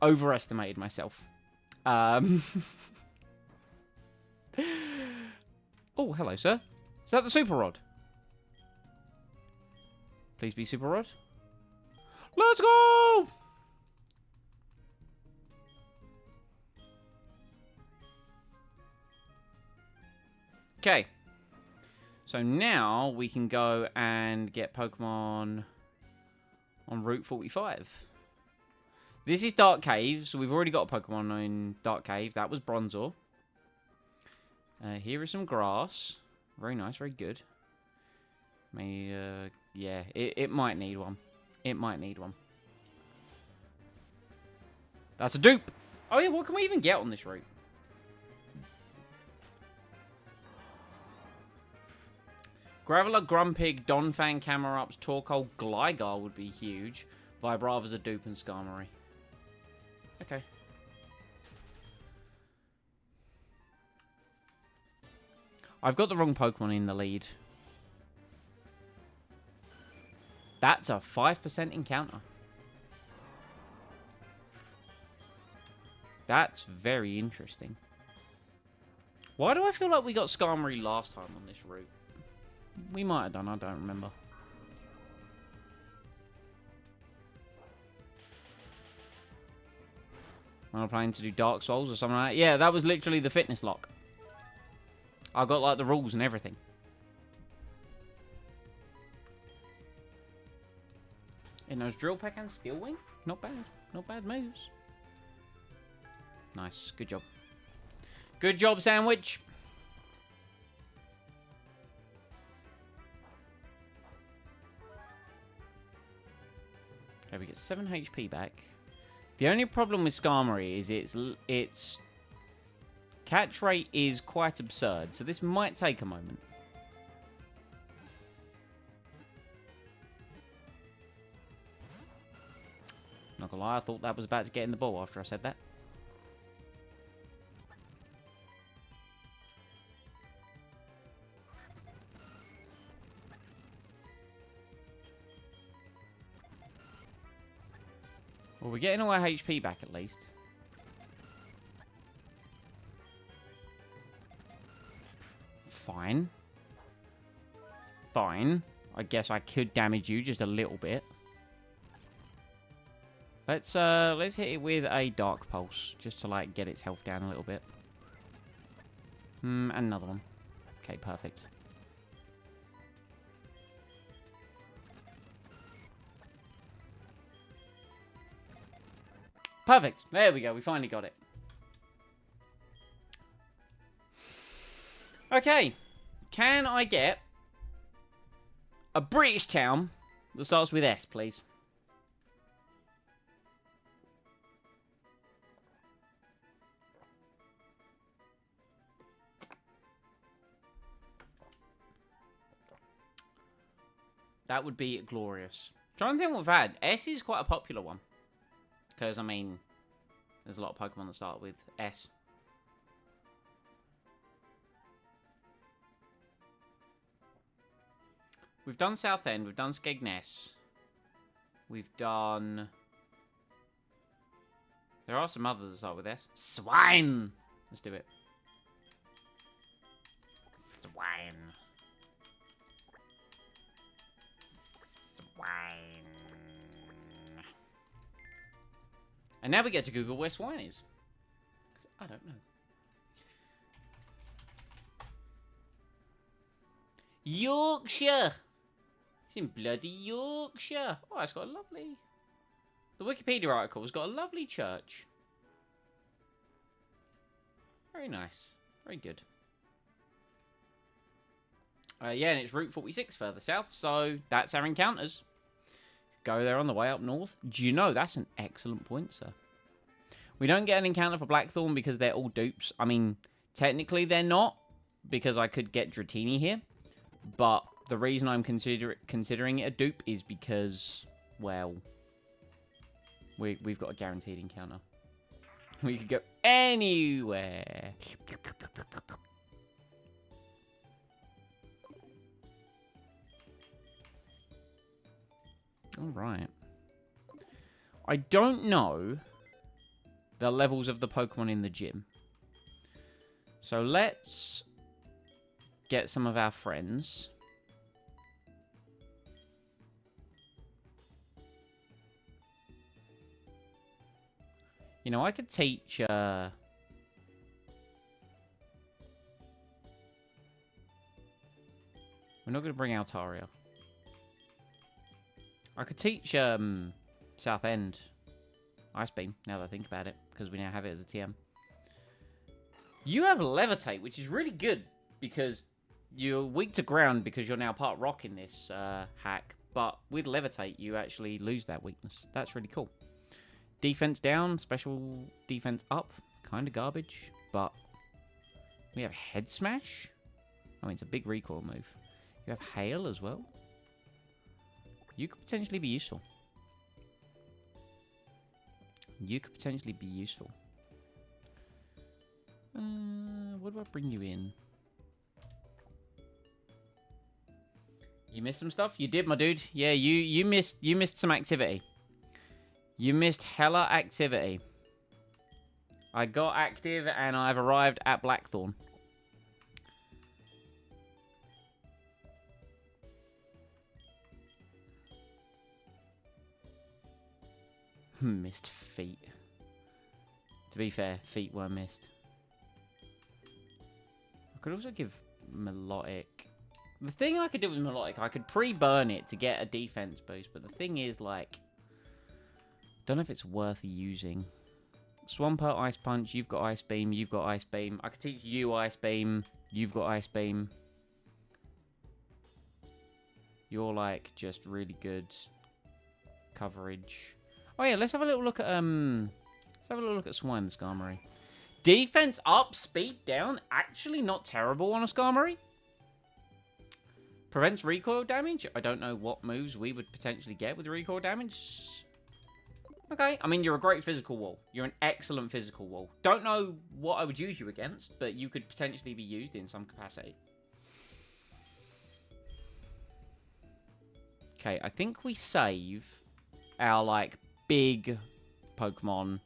A: overestimated myself. Oh, hello, sir. Is that the super rod? Please be super rod. Let's go! Okay. So now we can go and get Pokemon on Route 45. This is Dark Cave, so we've already got a Pokemon in Dark Cave. That was Bronzor. Here is some grass. Very nice, very good. Yeah, it might need one. It might need one. That's a dupe. Oh yeah, what can we even get on this route? Graveler, Grumpig, Donphan, Camerups, Torkoal, Gligar would be huge. Vibrava's a dupe and Skarmory. Okay. I've got the wrong Pokemon in the lead. That's a 5% encounter. That's very interesting. Why do I feel like we got Skarmory last time on this route? We might have done, I don't remember. Am I planning to do Dark Souls or something like that? Yeah, that was literally the fitness lock. I got like the rules and everything. In those Drill Peck and Steel Wing? Not bad. Not bad moves. Nice. Good job. Good job, Sandwich. Okay, we get 7 HP back. The only problem with Skarmory is its catch rate is quite absurd, so this might take a moment. Not gonna lie, I thought that was about to get in the ball after I said that. Well, we're getting all our HP back at least. Fine. Fine. I guess I could damage you just a little bit. Let's hit it with a Dark Pulse just to like get its health down a little bit. Another one. Okay, perfect. Perfect. There we go. We finally got it. Okay. Can I get a British town that starts with S, please? That would be glorious. Trying to think what we've had. S is quite a popular one. Because, I mean, there's a lot of Pokemon that start with S. We've done Southend, we've done Skegness. We've done... There are some others that start with S. Swine! Let's do it. Swine. Swine. And now we get to Google where swine is. I don't know. Yorkshire. It's in bloody Yorkshire. Oh, it's got a lovely... The Wikipedia article has got a lovely church. Very nice. Very good. Yeah, and it's Route 46 further south, so that's our encounters. Go there on the way up north. Do you know, that's an excellent point, sir. We don't get an encounter for Blackthorn because they're all dupes. I mean, technically they're not, because I could get Dratini here. But the reason I'm considering it a dupe is because well, we've got a guaranteed encounter. We could go anywhere. All right. I don't know the levels of the Pokemon in the gym. So let's get some of our friends. You know, I could teach... We're not going to bring Altaria. I could teach South End Ice Beam, now that I think about it, because we now have it as a TM. You have Levitate, which is really good, because you're weak to ground because you're now part rock in this hack. But with Levitate, you actually lose that weakness. That's really cool. Defense down, special defense up. Kind of garbage, but we have Head Smash. I mean, it's a big recoil move. You have Hail as well. You could potentially be useful. You could potentially be useful. What do I bring you in? You missed some stuff? You did, my dude. Yeah, you missed some activity. You missed hella activity. I got active and I've arrived at Blackthorn. Missed feet. To be fair, feet were missed. I could also give Melodic. The thing I could do with Melodic, I could pre-burn it to get a defense boost, but the thing is, like, don't know if it's worth using. Swampert, Ice Punch, you've got Ice Beam, you've got Ice Beam. I could teach you Ice Beam, you've got Ice Beam. You're, like, just really good coverage. Oh yeah, let's have a little look at Swine the Skarmory. Defense up, speed down. Actually not terrible on a Skarmory. Prevents recoil damage. I don't know what moves we would potentially get with recoil damage. Okay, I mean, you're a great physical wall. You're an excellent physical wall. Don't know what I would use you against, but you could potentially be used in some capacity. Okay, I think we save our, like, big Pokemon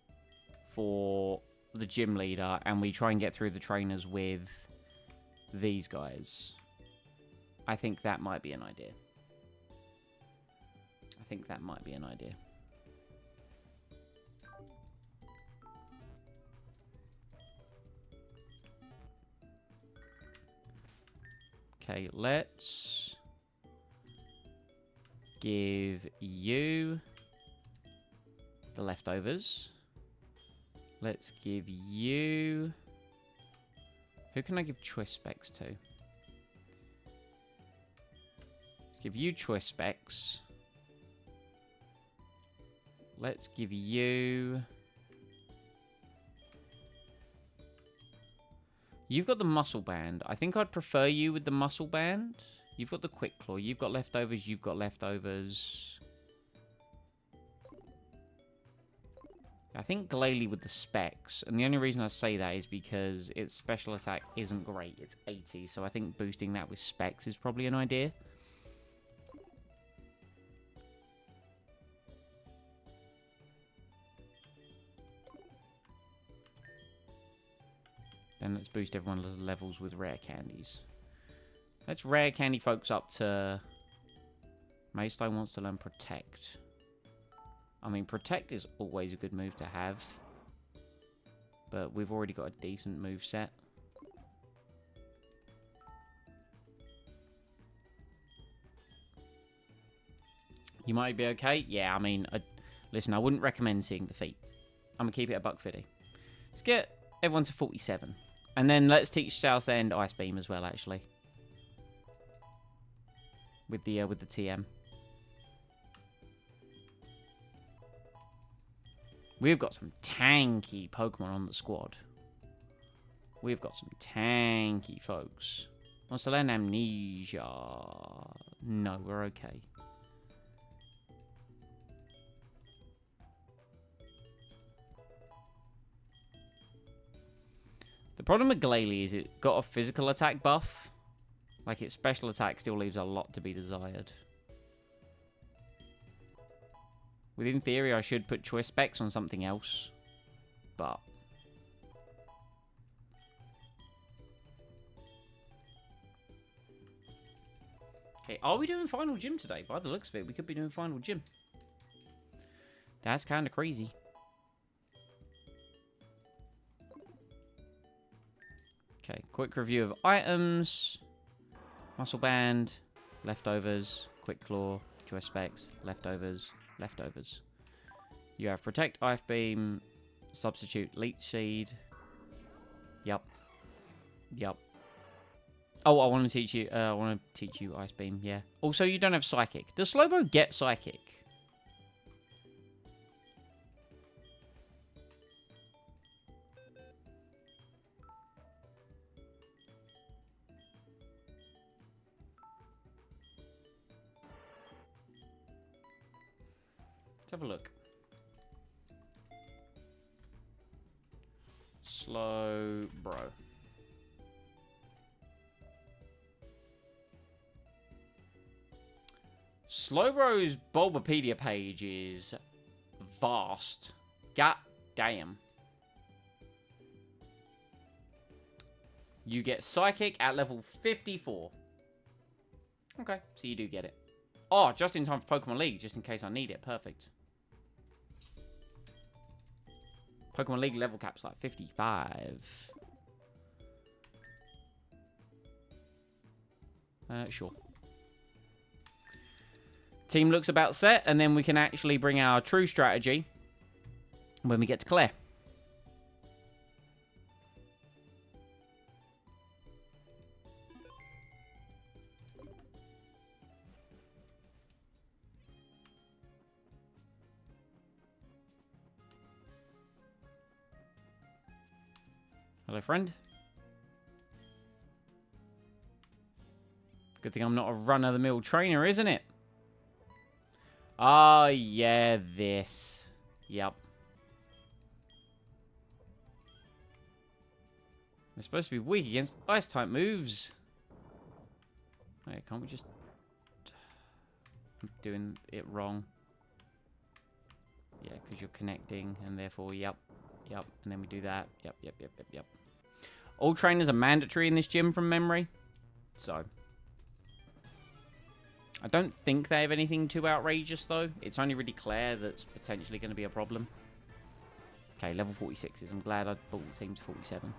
A: for the gym leader, and we try and get through the trainers with these guys. I think that might be an idea. I think that might be an idea. Okay, let's give you the leftovers. Let's give you... Who can I give choice specs to? Let's give you choice specs. Let's give you... You've got the muscle band. I think I'd prefer you with the muscle band. You've got the quick claw. You've got leftovers. You've got leftovers. I think Glalie with the specs. And the only reason I say that is because its special attack isn't great. It's 80. So I think boosting that with specs is probably an idea. Then let's boost everyone's levels with rare candies. Let's rare candy folks up to... Maystone wants to learn Protect. I mean, Protect is always a good move to have. But we've already got a decent move set. You might be okay. Yeah, I mean, listen, I wouldn't recommend seeing the feet. I'm going to keep it a $1.50. Let's get everyone to 47. And then let's teach South End Ice Beam as well, actually. With the TM. We've got some tanky Pokemon on the squad. We've got some tanky folks. Wants to learn Amnesia. No, we're okay. The problem with Glalie is it got a physical attack buff. Like, its special attack still leaves a lot to be desired. Within theory, I should put choice specs on something else. But... okay, are we doing Final Gym today? By the looks of it, we could be doing Final Gym. That's kind of crazy. Okay, quick review of items. Muscle Band, Leftovers, Quick Claw, Choice Specs, Leftovers, Leftovers. You have Protect, Ice Beam, Substitute, Leech Seed. Yup. Yup. Oh, I want to teach you. Ice Beam. Yeah. Also, you don't have Psychic. Does Slowbro get Psychic? Let's have a look. Slowbro. Slowbro's Bulbapedia page is vast. God damn. You get Psychic at level 54. Okay, so you do get it. Oh, just in time for Pokemon League, just in case I need it. Perfect. Pokemon League level cap's like 55. Sure. Team looks about set, and then we can actually bring our true strategy when we get to Claire. Hello, friend. Good thing I'm not a run-of-the-mill trainer, isn't it? Oh, yeah, this. Yep. They're supposed to be weak against Ice-type moves. Wait, can't we just... I'm doing it wrong. Yeah, because you're connecting, and therefore, yep. Yep, and then we do that. Yep. All trainers are mandatory in this gym from memory. So... I don't think they have anything too outrageous, though. It's only really Claire that's potentially going to be a problem. Okay, level 46s. I'm glad I brought the team to 47.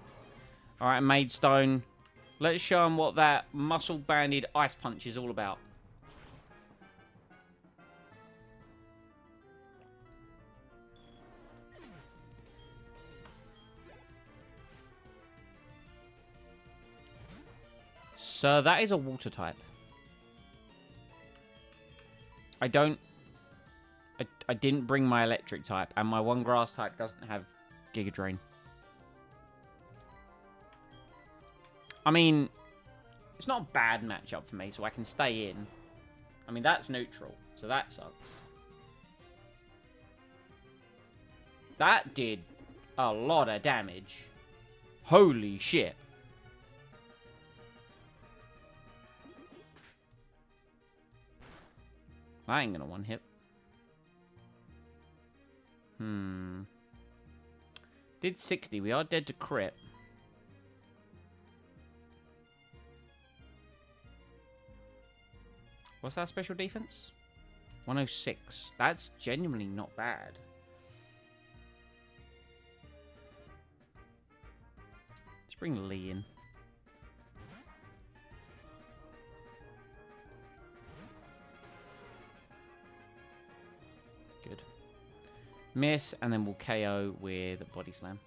A: Alright, Maidstone. Let's show them what that muscle-banded ice punch is all about. So, that is a water type. I didn't bring my electric type, and my one grass type doesn't have Giga Drain. I mean, it's not a bad matchup for me, so I can stay in. I mean, that's neutral, so that sucks. That did a lot of damage. Holy shit. I ain't gonna one hit. Did 60. We are dead to crit. What's our special defense? 106. That's genuinely not bad. Let's bring Lee in. Good. Miss, and then we'll KO with Body Slam.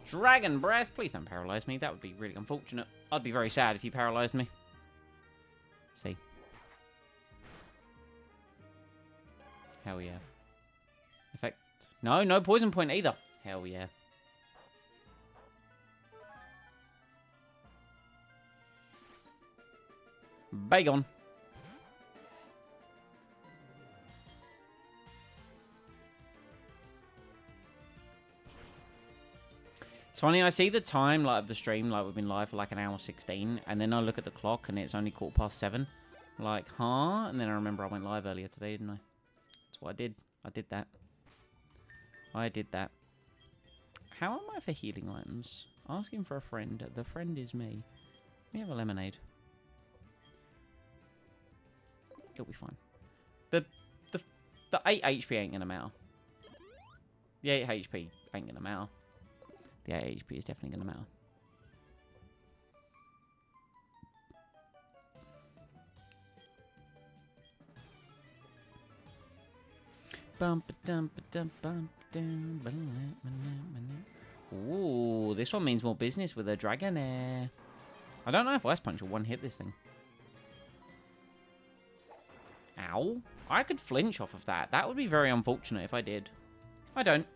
A: Dragon Breath! Please don't paralyze me. That would be really unfortunate. I'd be very sad if you paralyzed me. See. Hell yeah. Effect. No, no poison point either. Hell yeah. Bagon. It's funny, I see the time like of the stream, like we've been live for like an hour 16, and then I look at the clock and it's only 7:15. Like, huh? And then I remember I went live earlier today, didn't I? That's what I did. I did that. I did that. How am I for healing items? Asking for a friend. The friend is me. We have a lemonade. It'll be fine. The 8 HP ain't gonna matter. The 8 HP ain't gonna matter. The 8 HP is definitely gonna matter. Ooh, this one means more business with a Dragonair. I don't know if Ice Punch will one-hit this thing. Ow. I could flinch off of that. That would be very unfortunate if I did. I don't.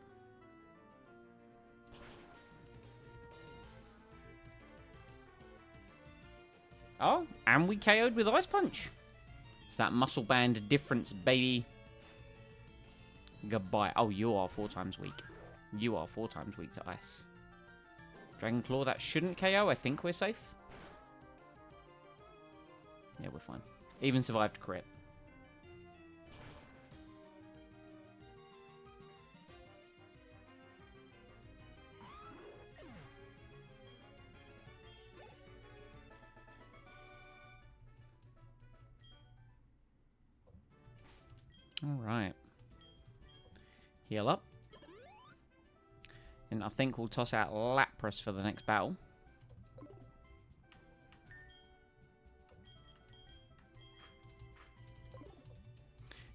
A: Oh, and we KO'd with Ice Punch. It's that muscle band difference, baby. Goodbye. Oh, you are 4 times weak. You are 4 times weak to ice. Dragon Claw, that shouldn't KO. I think we're safe. Yeah, we're fine. Even survived crit. Alright. Heal up. And I think we'll toss out Lapras for the next battle.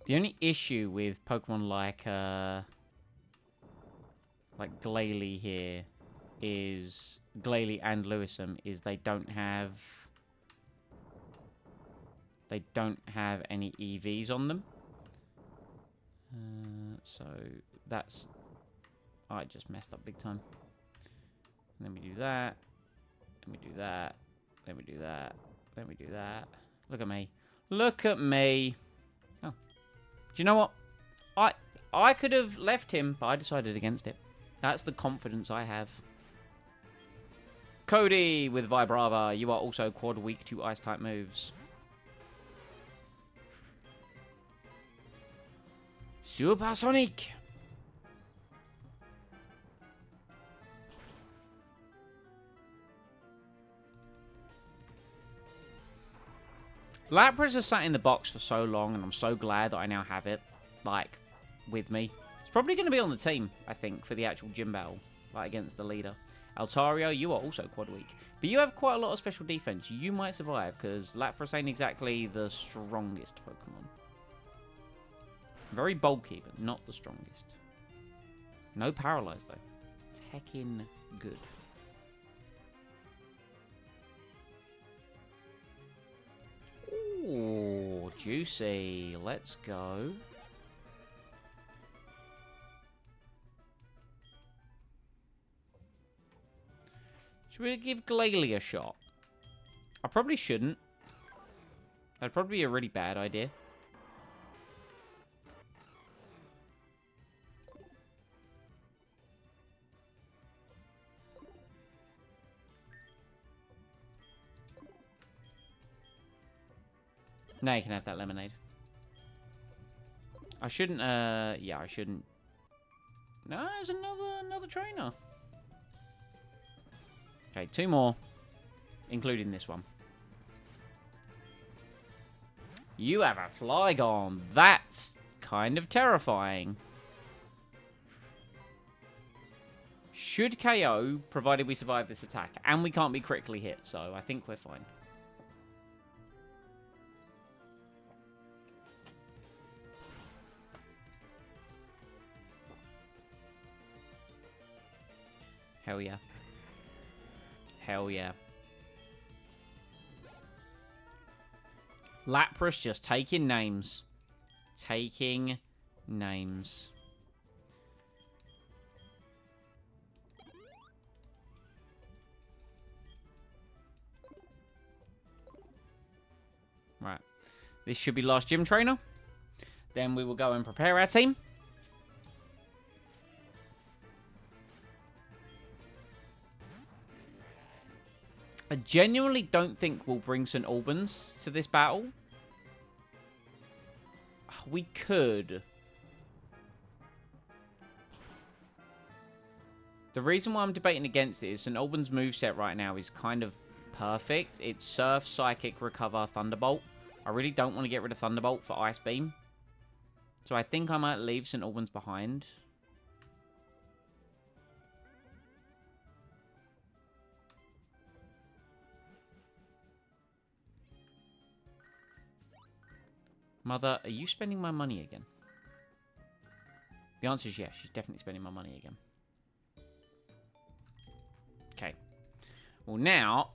A: The only issue with Pokemon like Glalie here is... Glalie and Lewisum is they don't have any EVs on them. So that's... I just messed up big time. And then we do that. Then we do that. Then we do that. Then we do that. Look at me. Look at me. Oh. Do you know what? I could have left him, but I decided against it. That's the confidence I have. Cody with Vibrava. You are also quad weak to ice-type moves. Supersonic! Lapras has sat in the box for so long, and I'm so glad that I now have it, like, with me. It's probably going to be on the team, I think, for the actual gym battle, like, against the leader. Altario, you are also quad weak. But you have quite a lot of special defense. You might survive, because Lapras ain't exactly the strongest Pokemon. Very bulky, but not the strongest. No paralyzed, though. Heckin' good. Ooh, juicy. Let's go. Should we give Glalie a shot? I probably shouldn't. That'd probably be a really bad idea. Now you can have that lemonade. I shouldn't, yeah, I shouldn't. No, there's another trainer. Okay, 2 more, including this one. You have a Flygon. That's kind of terrifying. Should KO, provided we survive this attack. And we can't be critically hit, so I think we're fine. Hell yeah. Hell yeah. Lapras just taking names. Taking names. Right. This should be last gym trainer. Then we will go and prepare our team. I genuinely don't think we'll bring St. Albans to this battle. We could. The reason why I'm debating against it is St. Albans' moveset right now is kind of perfect. It's Surf, Psychic, Recover, Thunderbolt. I really don't want to get rid of Thunderbolt for Ice Beam. So I think I might leave St. Albans behind. Mother, are you spending my money again? The answer is yes. She's definitely spending my money again. Okay. Well, now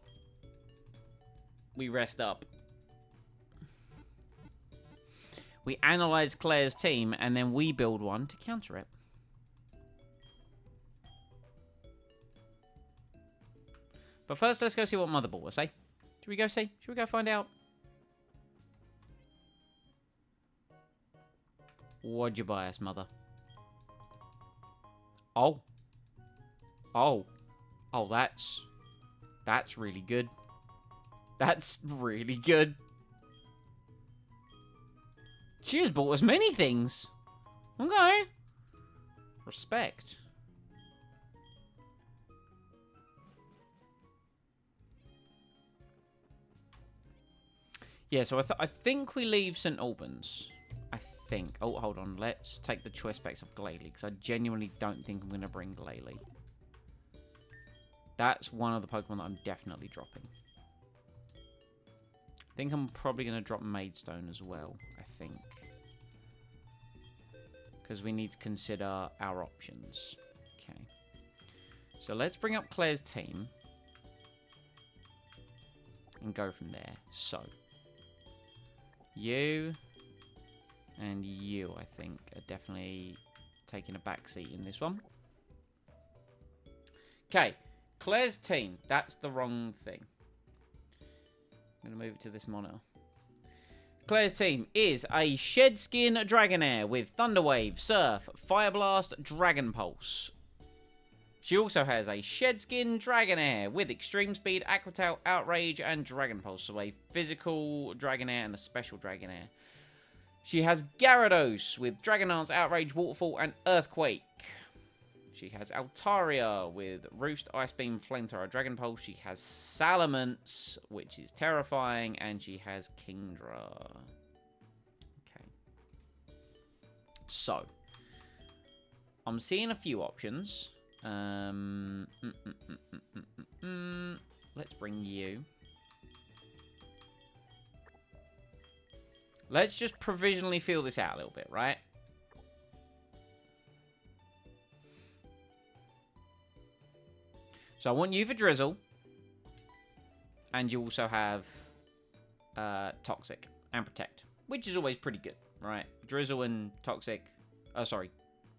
A: we rest up. We analyze Claire's team, and then we build one to counter it. But first, let's go see what Mother bought us, eh? Should we go see? Should we go find out? What'd you buy us, Mother? Oh. Oh. Oh, that's really good. That's really good. She has bought us many things. Okay. Respect. Yeah, so I think we leave St. Albans. I think. Oh, hold on. Let's take the choice specs of Glalie, because I genuinely don't think I'm going to bring Glalie. That's one of the Pokemon that I'm definitely dropping. I think I'm probably going to drop Maidstone as well, I think. Because we need to consider our options. Okay. So let's bring up Claire's team. And go from there. So. You and you, I think, are definitely taking a backseat in this one. Okay. Claire's team. That's the wrong thing. I'm going to move it to this monitor. Claire's team is a Shedskin Dragonair with Thunder Wave, Surf, Fire Blast, Dragon Pulse. She also has a Shedskin Dragonair with Extreme Speed, Aqua Tail, Outrage, and Dragon Pulse. So a physical Dragonair and a special Dragonair. She has Gyarados with Dragon Dance, Outrage, Waterfall, and Earthquake. She has Altaria with Roost, Ice Beam, Flamethrower, Dragon Pulse. She has Salamence, which is terrifying. And she has Kingdra. Okay. So. I'm seeing a few options. Let's bring you. Let's just provisionally feel this out a little bit, right? So I want you for Drizzle. And you also have Toxic and Protect. Which is always pretty good, right? Drizzle and Toxic. Oh, sorry.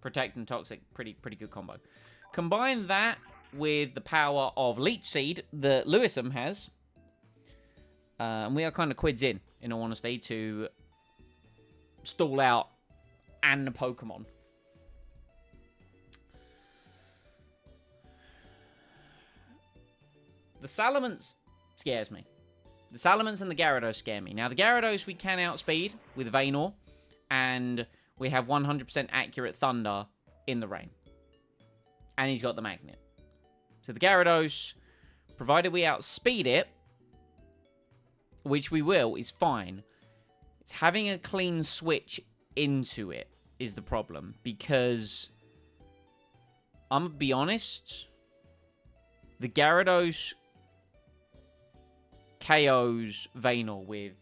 A: Protect and Toxic. Pretty good combo. Combine that with the power of Leech Seed that Lewisum has. And we are kind of quids in all honesty, to stall out and the Pokemon. The Salamence scares me. The Salamence and the Gyarados scare me. Now, the Gyarados we can outspeed with Vaynor, and we have 100% accurate Thunder in the rain. And he's got the Magnet. So the Gyarados, provided we outspeed it, which we will, is fine. It's having a clean switch into it is the problem. Because, I'm going to be honest, the Gyarados KOs Vaynor with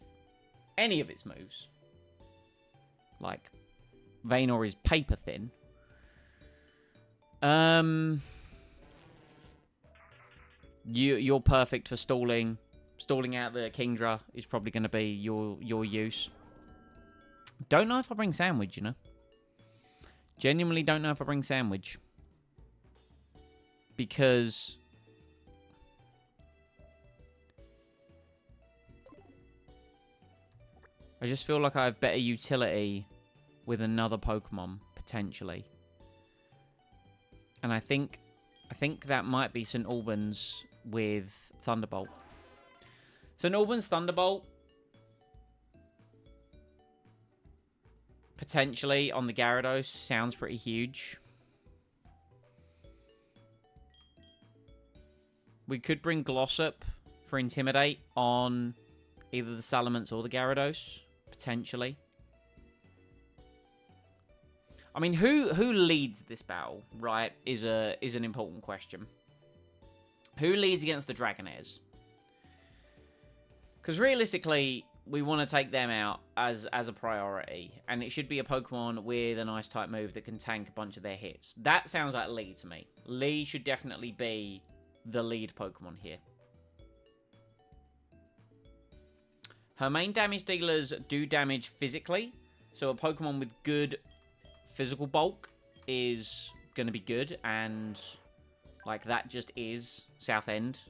A: any of its moves. Like, Vaynor is paper thin. You're perfect for stalling. Stalling out the Kingdra is probably going to be your use. Don't know if I bring Sandwich, you know. Genuinely don't know if I bring Sandwich. Because I just feel like I have better utility with another Pokemon, potentially. And I think that might be St. Albans with Thunderbolt. So Norman's Thunderbolt. Potentially on the Gyarados sounds pretty huge. We could bring Glossop for Intimidate on either the Salamence or the Gyarados. Potentially. I mean, who leads this battle, right, is an important question. Who leads against the Dragonairs? Because realistically, we want to take them out as a priority. And it should be a Pokemon with a nice type move that can tank a bunch of their hits. That sounds like Lee to me. Lee should definitely be the lead Pokemon here. Her main damage dealers do damage physically. So a Pokemon with good physical bulk is going to be good. And like that just is South End.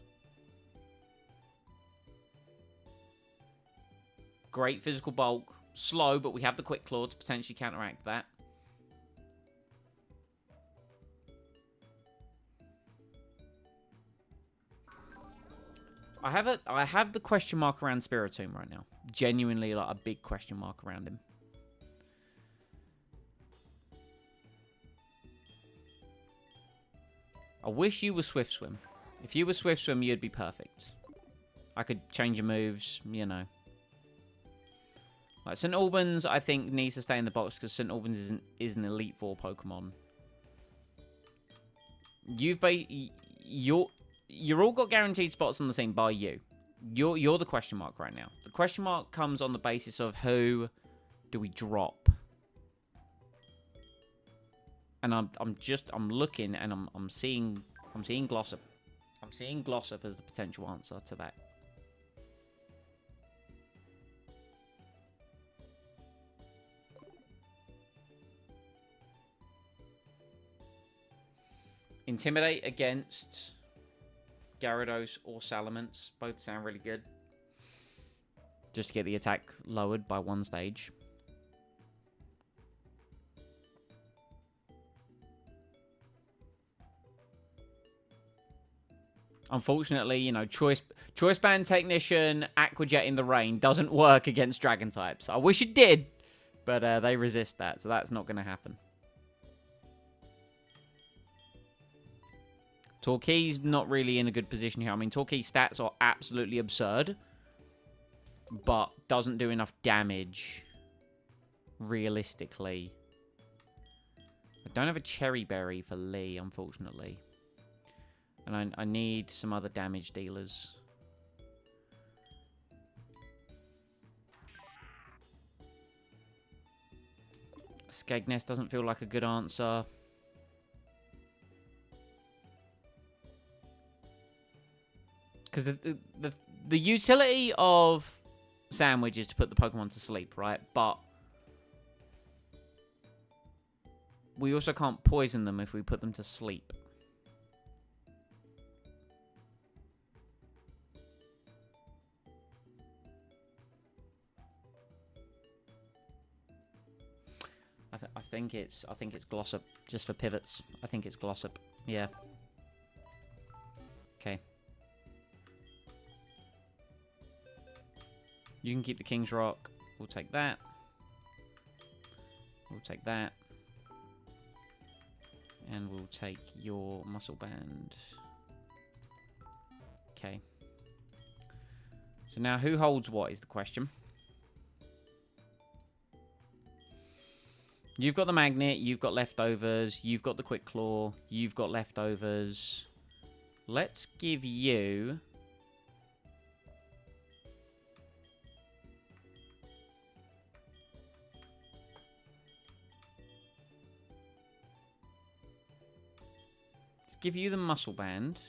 A: Great physical bulk. Slow, but we have the Quick Claw to potentially counteract that. I have the question mark around Spiritomb right now. Genuinely, like a big question mark around him. I wish you were Swift Swim. If you were Swift Swim, you'd be perfect. I could change your moves, you know. Like St. Albans, I think, needs to stay in the box because St. Albans is an Elite Four Pokemon. You're all got guaranteed spots on the team by you. You're the question mark right now. The question mark comes on the basis of who do we drop. And I'm looking and I'm seeing Glossop. I'm seeing Glossop as the potential answer to that. Intimidate against Gyarados or Salamence. Both sound really good. Just to get the attack lowered by one stage. Unfortunately, you know, Choice Band Technician, Aqua Jet in the Rain doesn't work against Dragon types. I wish it did, but they resist that, so that's not going to happen. Torquay's not really in a good position here. I mean, Torquay's stats are absolutely absurd, but doesn't do enough damage, realistically. I don't have a Cherry Berry for Lee, unfortunately. And I need some other damage dealers. Skegness doesn't feel like a good answer. Because the utility of Sandwich is to put the Pokemon to sleep, right? But we also can't poison them if we put them to sleep. I think it's Glossop just for pivots. I think it's Glossop. Yeah. Okay. You can keep the King's Rock. We'll take that. We'll take that. And we'll take your Muscle Band. Okay. So now who holds what is the question. You've got the Magnet, you've got leftovers, you've got the Quick Claw, you've got leftovers. Let's give you... Let's give you the Muscle Band.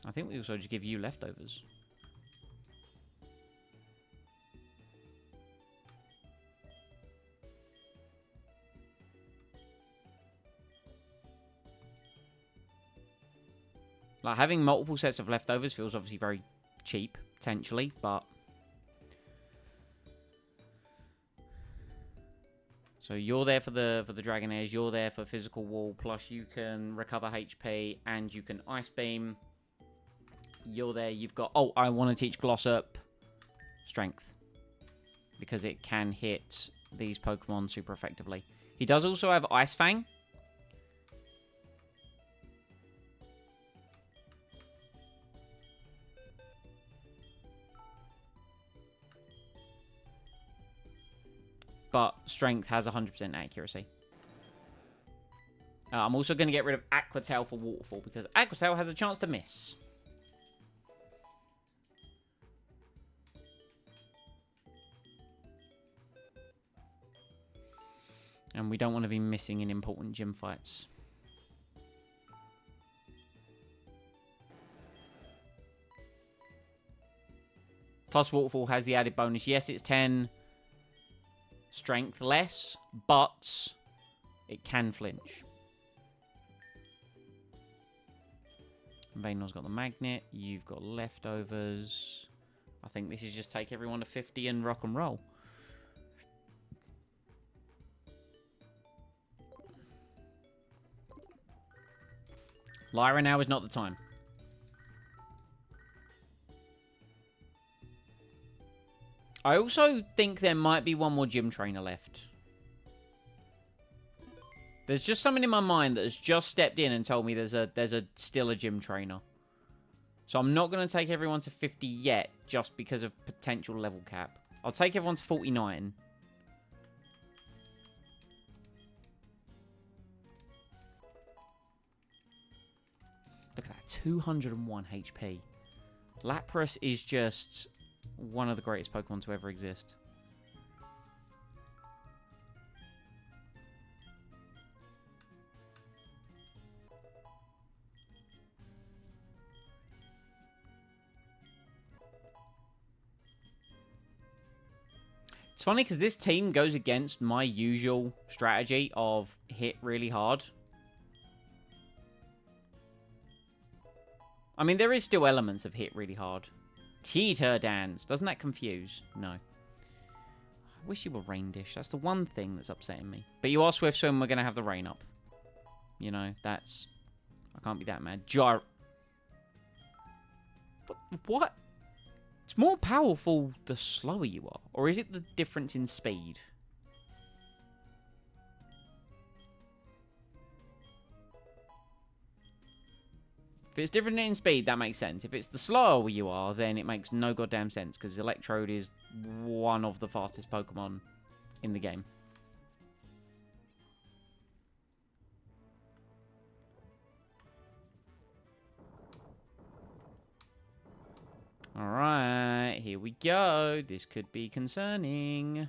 A: I think we also just give you leftovers. Like, having multiple sets of leftovers feels obviously very cheap, potentially, but... So you're there for the Dragonairs, you're there for Physical Wall, plus you can recover HP, and you can Ice Beam. You're there, you've got... Oh, I want to teach Glossop Strength. Because it can hit these Pokemon super effectively. He does also have Ice Fang. But Strength has 100% accuracy. I'm also going to get rid of Aqua Tail for Waterfall, because Aqua Tail has a chance to miss. And we don't want to be missing in important gym fights. Plus Waterfall has the added bonus. Yes, it's 10 strength less, but it can flinch. Vaynor's got the magnet. You've got leftovers. I think this is just take everyone to 50 and rock and roll. Lyra, now is not the time. I also think there might be one more gym trainer left. There's just someone in my mind that has just stepped in and told me there's still a gym trainer. So I'm not going to take everyone to 50 yet, just because of potential level cap. I'll take everyone to 49. Look at that, 201 HP. Lapras is just one of the greatest Pokemon to ever exist. It's funny because this team goes against my usual strategy of hit really hard. I mean, there is still elements of hit really hard. Teeter dance. Doesn't that confuse? No. I wish you were Rain Dish. That's the one thing that's upsetting me. But you are Swift Swim. We're going to have the rain up. You know, that's... I can't be that mad. What? It's more powerful the slower you are. Or is it the difference in speed? If it's different in speed, that makes sense. If it's the slower you are, then it makes no goddamn sense, because Electrode is one of the fastest Pokemon in the game. Alright, here we go. This could be concerning.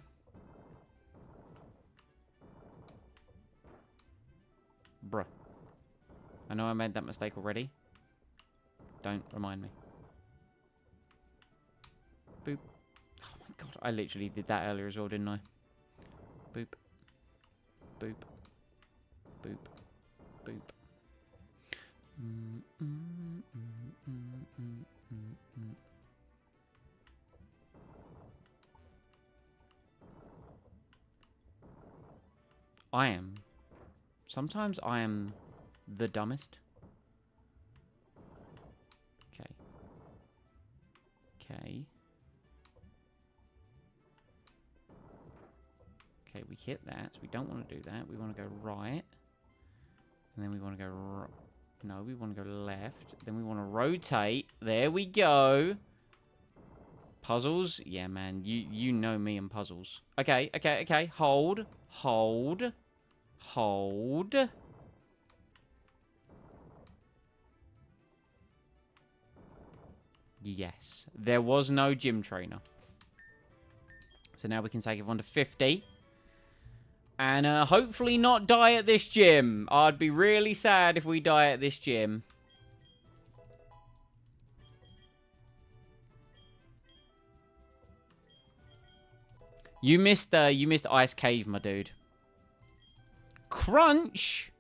A: Bruh. I know I made that mistake already. Don't remind me. Boop. Oh my god, I literally did that earlier as well, didn't I? Boop. Boop. Boop. Boop. Sometimes I am the dumbest. Okay. Okay. Okay, we hit that. We don't want to do that. We want to go right. And then we want to go... No, we want to go left. Then we want to rotate. There we go. Puzzles? Yeah, man. You know me and puzzles. Okay, okay, okay. Hold. Hold. Hold. Yes. There was no gym trainer. So now we can take everyone to 50. And hopefully not die at this gym. I'd be really sad if we die at this gym. You missed Ice Cave, my dude. Crunch?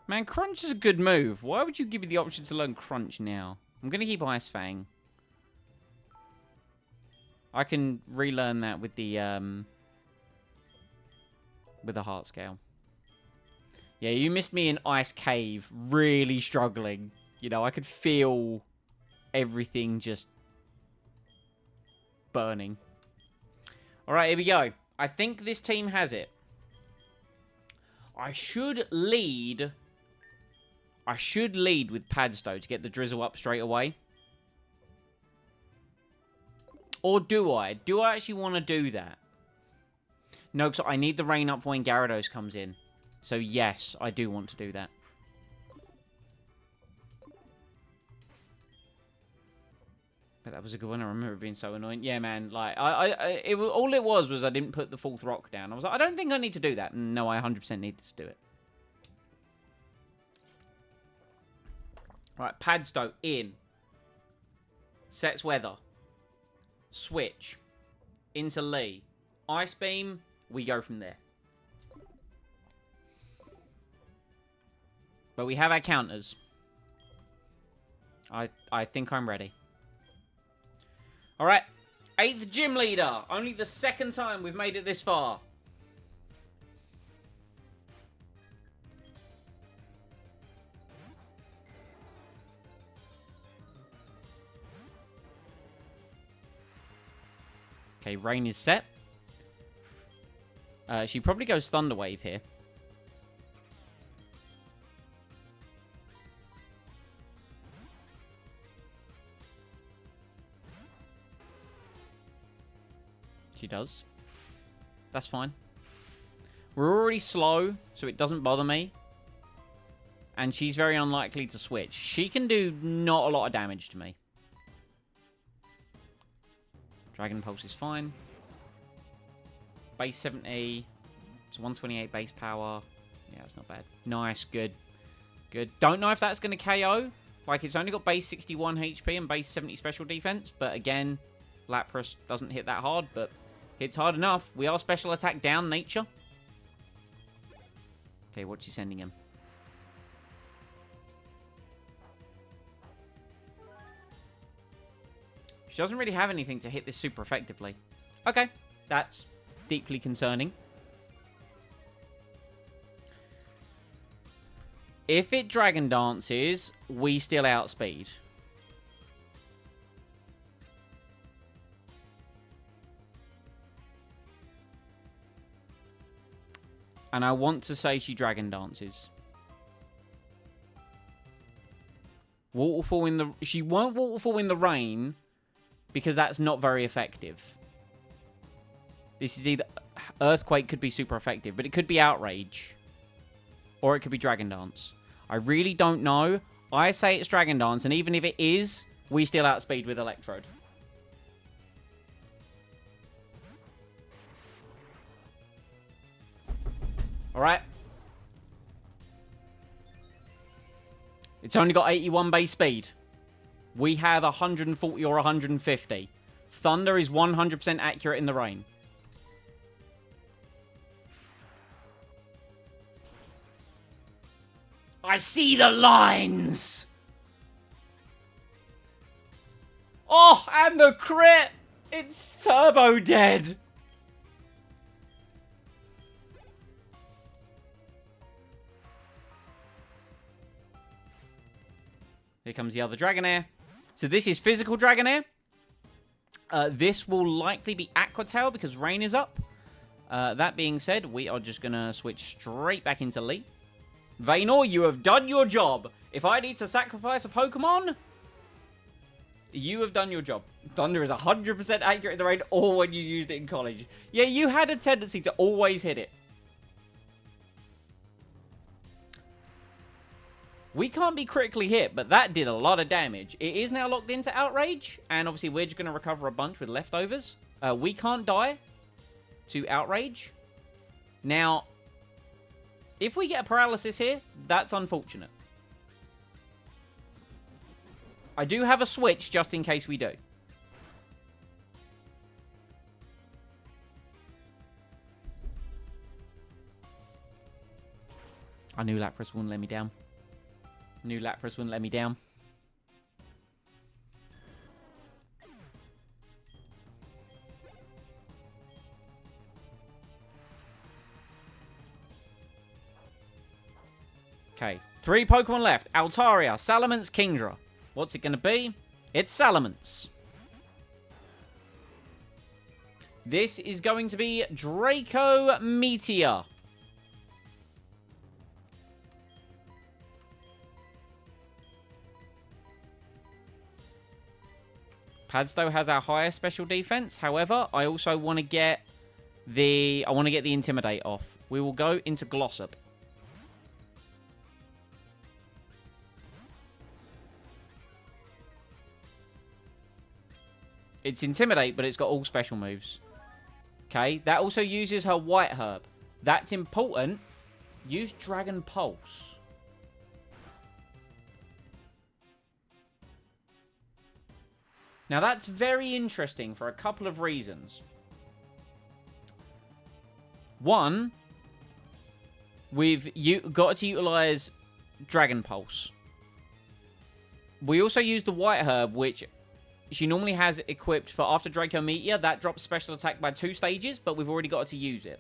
A: Man, Crunch is a good move. Why would you give me the option to learn Crunch now? I'm going to keep Ice Fang. I can relearn that with the heart scale. Yeah, you missed me in Ice Cave, really struggling. You know, I could feel everything just burning. All right, here we go. I think this team has it. I should lead with Padstow to get the drizzle up straight away. Or do I? Do I actually want to do that? No, because I need the rain up for when Gyarados comes in. So, yes, I do want to do that. But that was a good one. I remember it being so annoying. Yeah, man. Like, all it was I didn't put the 4th rock down. I was like, I don't think I need to do that. No, I 100% need to do it. Right, Padstow in. Sets weather. Switch. Into Lee. Ice Beam. We go from there. But we have our counters. I think I'm ready. Alright. 8th gym leader. Only the 2nd time we've made it this far. Okay, rain is set. She probably goes Thunder Wave here. She does. That's fine. We're already slow, so it doesn't bother me. And she's very unlikely to switch. She can do not a lot of damage to me. Dragon Pulse is fine. Base 70. It's 128 base power. Yeah, it's not bad. Nice, good. Good. Don't know if that's going to KO. Like, it's only got base 61 HP and base 70 special defense. But again, Lapras doesn't hit that hard, but hits hard enough. We are special attack down nature. Okay, what's she sending him? She doesn't really have anything to hit this super effectively. Okay, that's deeply concerning. If it Dragon Dances, we still outspeed. And I want to say she Dragon Dances. Waterfall in the... She won't Waterfall in the rain because that's not very effective. This is either... Earthquake could be super effective, but it could be Outrage. Or it could be Dragon Dance. I really don't know. I say it's Dragon Dance, and even if it is, we still outspeed with Electrode. Alright. It's only got 81 base speed. We have 140 or 150. Thunder is 100% accurate in the rain. I see the lines! Oh, and the crit! It's turbo dead! Here comes the other Dragonair. So this is physical Dragonair. This will likely be Aqua Tail because rain is up. That being said, we are just going to switch straight back into Lee. Vaynor, you have done your job. If I need to sacrifice a Pokemon, you have done your job. Thunder is 100% accurate in the rain or when you used it in college. Yeah, you had a tendency to always hit it. We can't be critically hit, but that did a lot of damage. It is now locked into Outrage, and obviously we're just going to recover a bunch with leftovers. We can't die to Outrage. Now, if we get a paralysis here, that's unfortunate. I do have a switch just in case we do. I knew Lapras wouldn't let me down. Knew Lapras wouldn't let me down. Okay, 3 Pokemon left. Altaria, Salamence, Kingdra. What's it going to be? It's Salamence. This is going to be Draco Meteor. Padstow has our highest special defense. However, I also want to get the Intimidate off. We will go into Glossop. It's Intimidate, but it's got all special moves. Okay, that also uses her White Herb. That's important. Use Dragon Pulse. Now, that's very interesting for a couple of reasons. One, we've got to utilize Dragon Pulse. We also use the White Herb, which she normally has equipped for after Draco Meteor. That drops special attack by 2 stages, but we've already got to use it.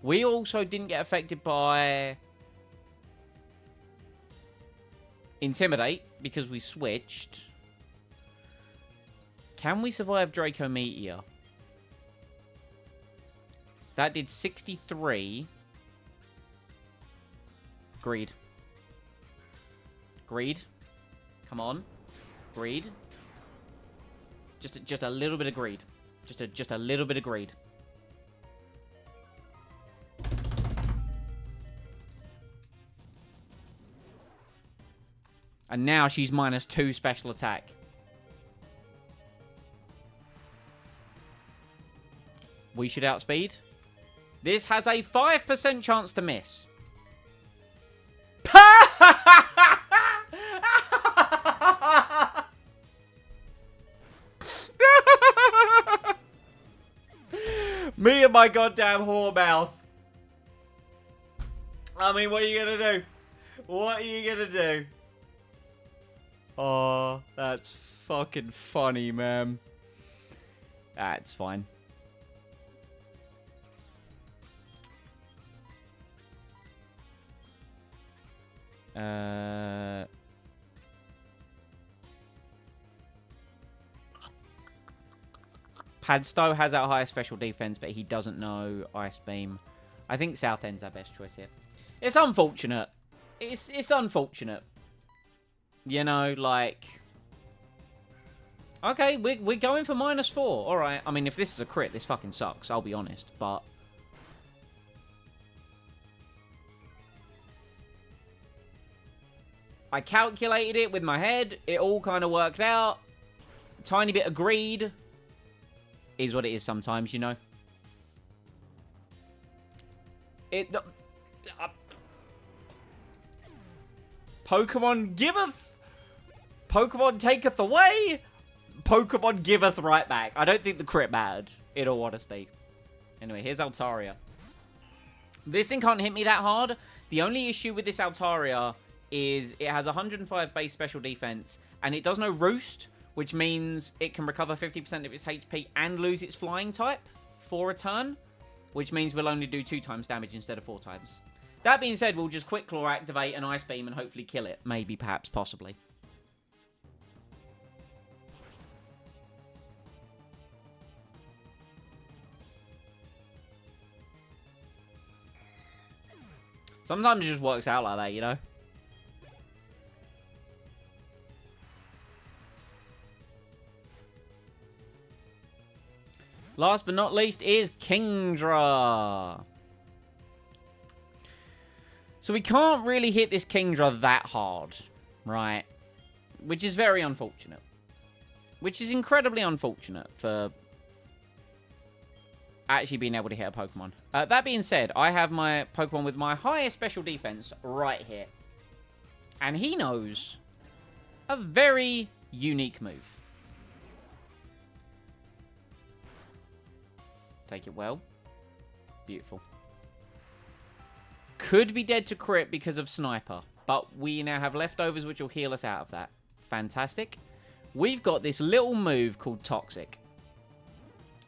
A: We also didn't get affected by Intimidate because we switched. Can we survive Draco Meteor? That did 63. Greed. Greed. Come on. Greed. Just a little bit of greed. Just a little bit of greed. And now she's -2 special attack. We should outspeed. This has a 5% chance to miss. Me and my goddamn whore mouth. I mean, what are you gonna do? What are you gonna do? Oh, that's fucking funny, man. That's fine. Padstow has our highest special defense, but he doesn't know Ice Beam. I think South End's our best choice here. It's unfortunate. It's unfortunate. You know, like... Okay, we're going for -4. Alright. I mean, if this is a crit, this fucking sucks. I'll be honest. But... I calculated it with my head. It all kind of worked out. Tiny bit of greed. Is what it is sometimes, you know. Pokemon giveth. Pokemon taketh away. Pokemon giveth right back. I don't think the crit mattered, in all honesty. Anyway, here's Altaria. This thing can't hit me that hard. The only issue with this Altaria is it has 105 base special defense, and it does no Roost, which means it can recover 50% of its HP and lose its flying type for a turn, which means we'll only do 2 times damage instead of 4 times. That being said, we'll just Quick Claw activate an Ice Beam and hopefully kill it. Maybe, perhaps, possibly. Sometimes it just works out like that, you know? Last but not least is Kingdra. So we can't really hit this Kingdra that hard, right? Which is very unfortunate. Which is incredibly unfortunate for actually being able to hit a Pokemon. That being said, I have my Pokemon with my highest special defense right here. And he knows a very unique move. Take it well. Beautiful. Could be dead to crit because of Sniper. But we now have leftovers which will heal us out of that. Fantastic. We've got this little move called Toxic.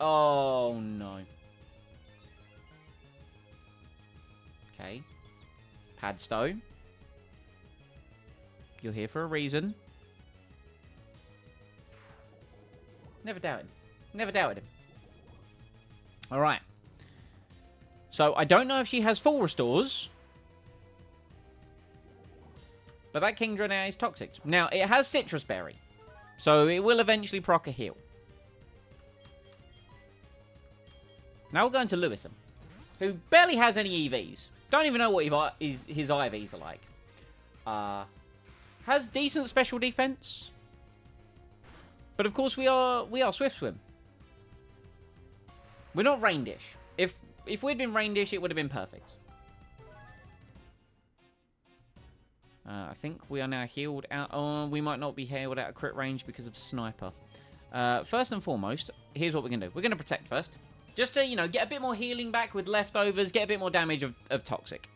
A: Oh, no. Okay. Padstow. You're here for a reason. Never doubted him. Never doubted him. Alright. So, I don't know if she has full restores. But that Kingdra now is toxic. Now, it has Citrus Berry. So, it will eventually proc a heal. Now we're going to Lewison, who barely has any EVs. Don't even know what his IVs are like. Has decent special defense. But of course we are Swift Swim. We're not Rain Dish. If we'd been Rain Dish, it would have been perfect. I think we are now healed out. Oh, we might not be healed out of crit range because of Sniper. First and foremost, here's what we're going to do. We're going to protect first. Just to, get a bit more healing back with leftovers, get a bit more damage of Toxic.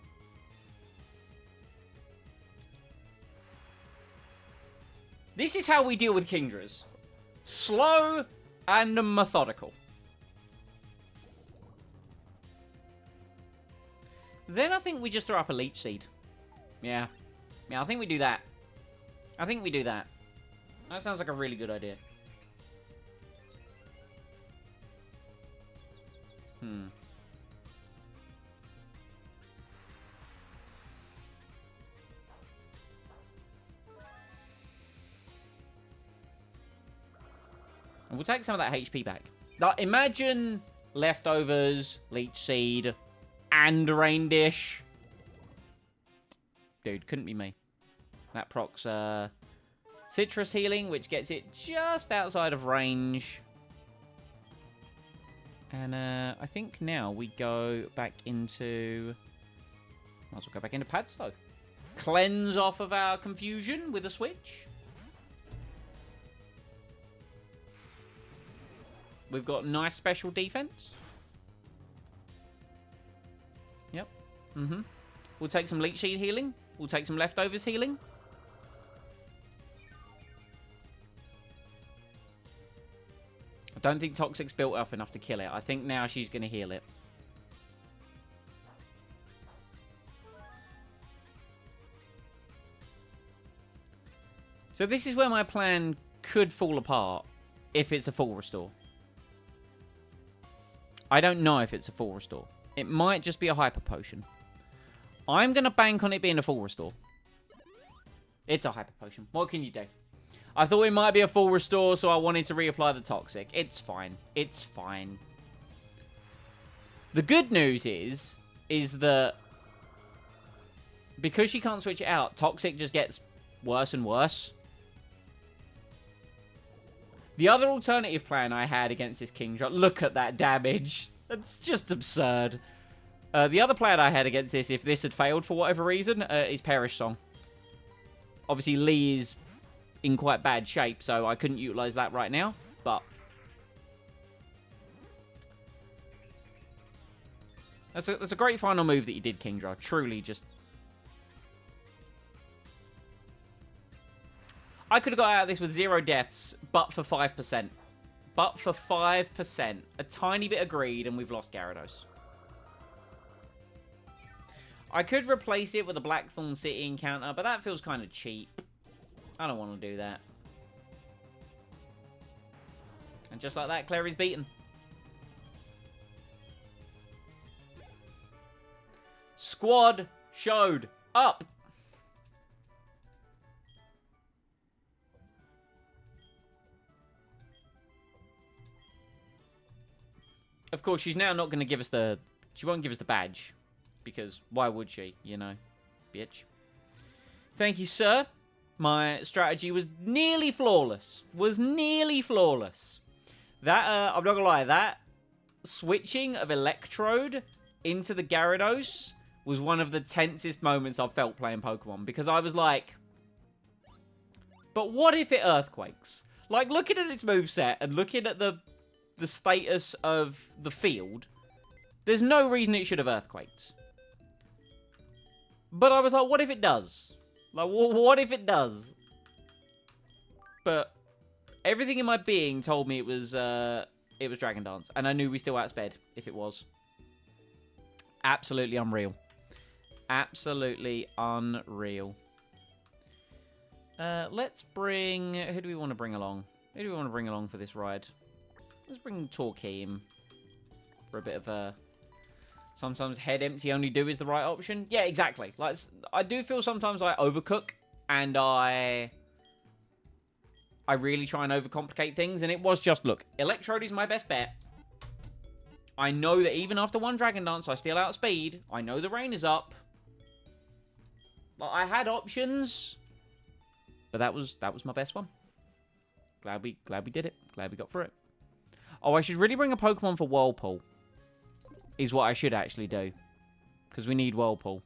A: This is how we deal with Kingdras. Slow and methodical. Then I think we just throw up a Leech Seed. Yeah. Yeah, I think we do that. I think we do that. That sounds like a really good idea. And we'll take some of that HP back. Now, imagine leftovers, Leech Seed, and Rain Dish. Dude, couldn't be me. That procs Citrus Healing, which gets it just outside of range. And I think now we go back into... Might as well go back into Padstow. Cleanse off of our confusion with a switch. We've got nice special defense. Yep. We'll take some Leech Seed healing. We'll take some leftovers healing. I don't think Toxic's built up enough to kill it. I think now she's going to heal it. So this is where my plan could fall apart if it's a full restore. I don't know if it's a full restore. It might just be a hyper potion. I'm going to bank on it being a full restore. It's a hyper potion. What can you do? I thought it might be a full restore, so I wanted to reapply the Toxic. It's fine. It's fine. The good news is that because she can't switch it out, Toxic just gets worse and worse. The other alternative plan I had against this Kingdra... Look at that damage. That's just absurd. The other plan I had against this, if this had failed for whatever reason, is Perish Song. Obviously, Lee is in quite bad shape, so I couldn't utilize that right now, but... That's a great final move that you did, Kingdra. Truly just... I could have got out of this with 0 deaths, but for 5%. But for 5%. A tiny bit of greed, and we've lost Gyarados. I could replace it with a Blackthorn City encounter, but that feels kind of cheap. I don't want to do that. And just like that, Clary's beaten. Squad showed up. Of course, she's now not going to give us the... She won't give us the badge. Because why would she, you know? Bitch. Thank you, sir. My strategy was nearly flawless. Was nearly flawless. That, I'm not going to lie, that switching of Electrode into the Gyarados was one of the tensest moments I've felt playing Pokemon. Because I was like... But what if it Earthquakes? Like, looking at its moveset and looking at the status of the field, there's no reason it should have Earthquaked. But I was like, what if it does? Like, what if it does? But everything in my being told me it was Dragon Dance. And I knew we still outsped if it was. Absolutely unreal. Absolutely unreal. Let's bring... Who do we want to bring along? Who do we want to bring along for this ride? Let's bring Torquim for a bit of a... Sometimes head empty only do is the right option. Yeah, exactly. Like, I do feel sometimes I overcook and I really try and overcomplicate things. And it was just, look, Electrode is my best bet. I know that even after one Dragon Dance, I still outspeed. I know the rain is up. Like, I had options, but that was my best one. Glad we did it. Glad we got through it. Oh, I should really bring a Pokemon for Whirlpool. Is what I should actually do. Because we need Whirlpool.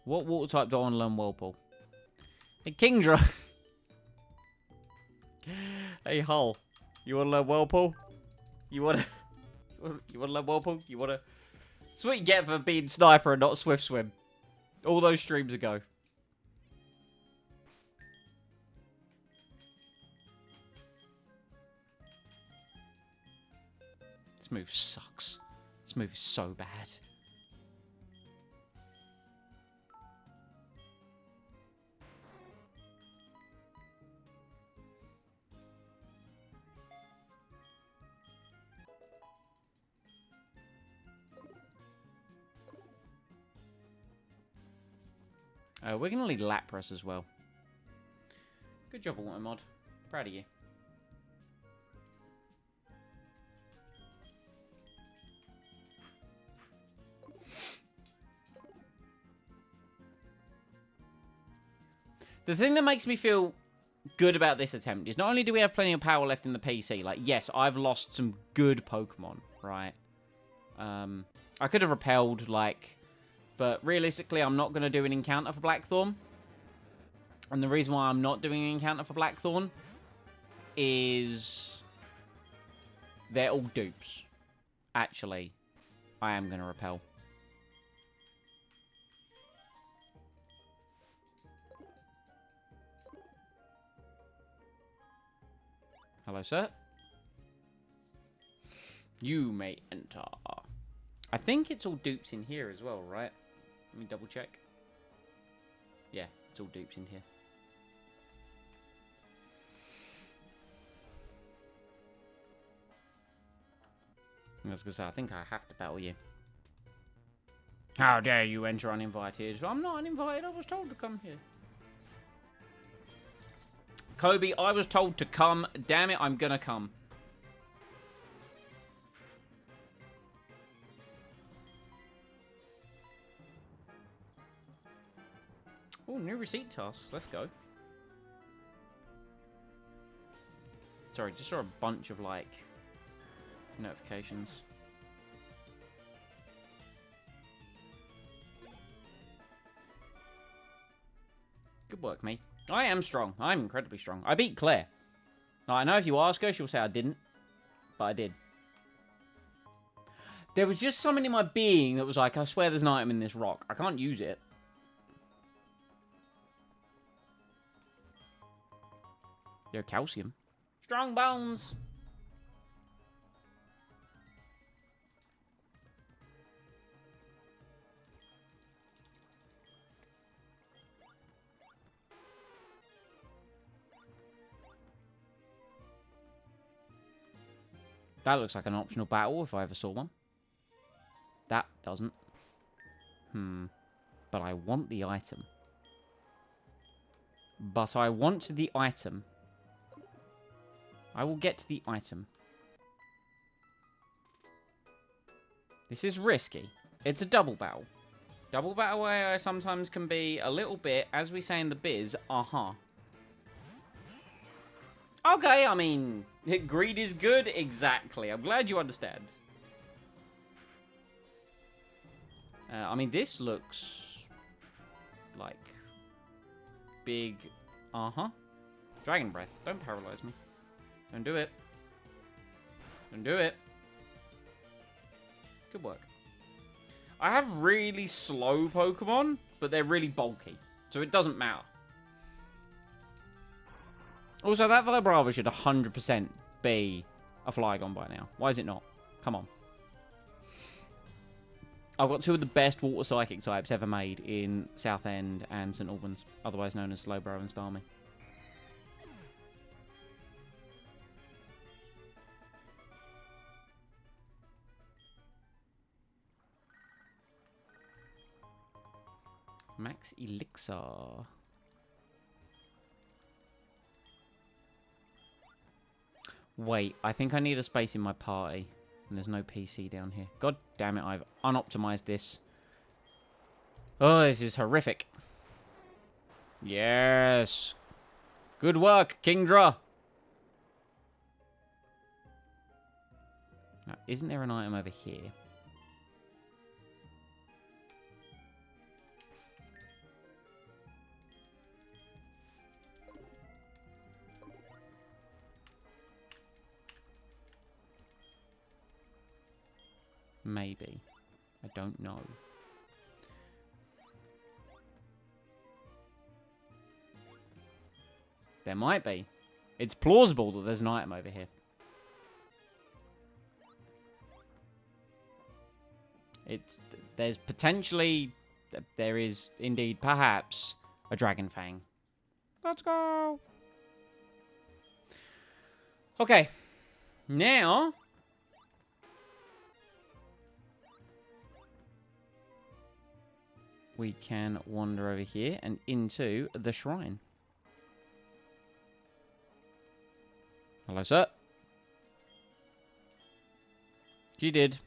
A: What water type do I want to learn Whirlpool? Hey, Kingdra. Hey, Hull. You want to learn Whirlpool? You want to learn Whirlpool? You want to... That's what you get for being Sniper and not Swift Swim. All those streams ago. This move sucks. This move is so bad. We're going to lead Lapras as well. Good job, Automod. Proud of you. The thing that makes me feel good about this attempt is not only do we have plenty of power left in the PC, like, yes, I've lost some good Pokemon, right? I could have repelled, like... But realistically, I'm not going to do an encounter for Blackthorn. And the reason why I'm not doing an encounter for Blackthorn is they're all dupes. Actually, I am going to repel. Hello, sir. You may enter. I think it's all dupes in here as well, right? Let me double check. Yeah, it's all dupes in here. I was going to say, I think I have to battle you. How dare you enter uninvited? I'm not uninvited, I was told to come here. Kobe, I was told to come. Damn it, I'm going to come. Oh, new receipt tasks. Let's go. Sorry, just saw a bunch of, like, notifications. Good work, me. I am strong. I'm incredibly strong. I beat Claire. Now, I know if you ask her, she'll say I didn't. But I did. There was just something in my being that was like, I swear there's an item in this rock. I can't use it. Yo, calcium. Strong bones. That looks like an optional battle if I ever saw one. That doesn't. But I want the item. But I want the item. I will get the item. This is risky. It's a double battle. Double battle AI sometimes can be a little bit, as we say in the biz, Okay, I mean, greed is good. Exactly. I'm glad you understand. I mean, this looks like big. Dragon Breath. Don't paralyze me. Don't do it. Don't do it. Good work. I have really slow Pokemon, but they're really bulky, so it doesn't matter. Also, that Vibrava should 100% be a Flygon by now. Why is it not? Come on. I've got two of the best water psychic types ever made in Southend and St Albans, otherwise known as Slowbro and Starmie. Max Elixir. Wait, I think I need a space in my party. And there's no PC down here. God damn it, I've unoptimized this. Oh, this is horrific. Yes. Good work, Kingdra. Now, isn't there an item over here? Maybe. I don't know. There might be. It's plausible that there's an item over here. There's potentially, there is indeed perhaps a Dragon Fang. Let's go. Okay. Now we can wander over here and into the shrine. Hello, sir. You did.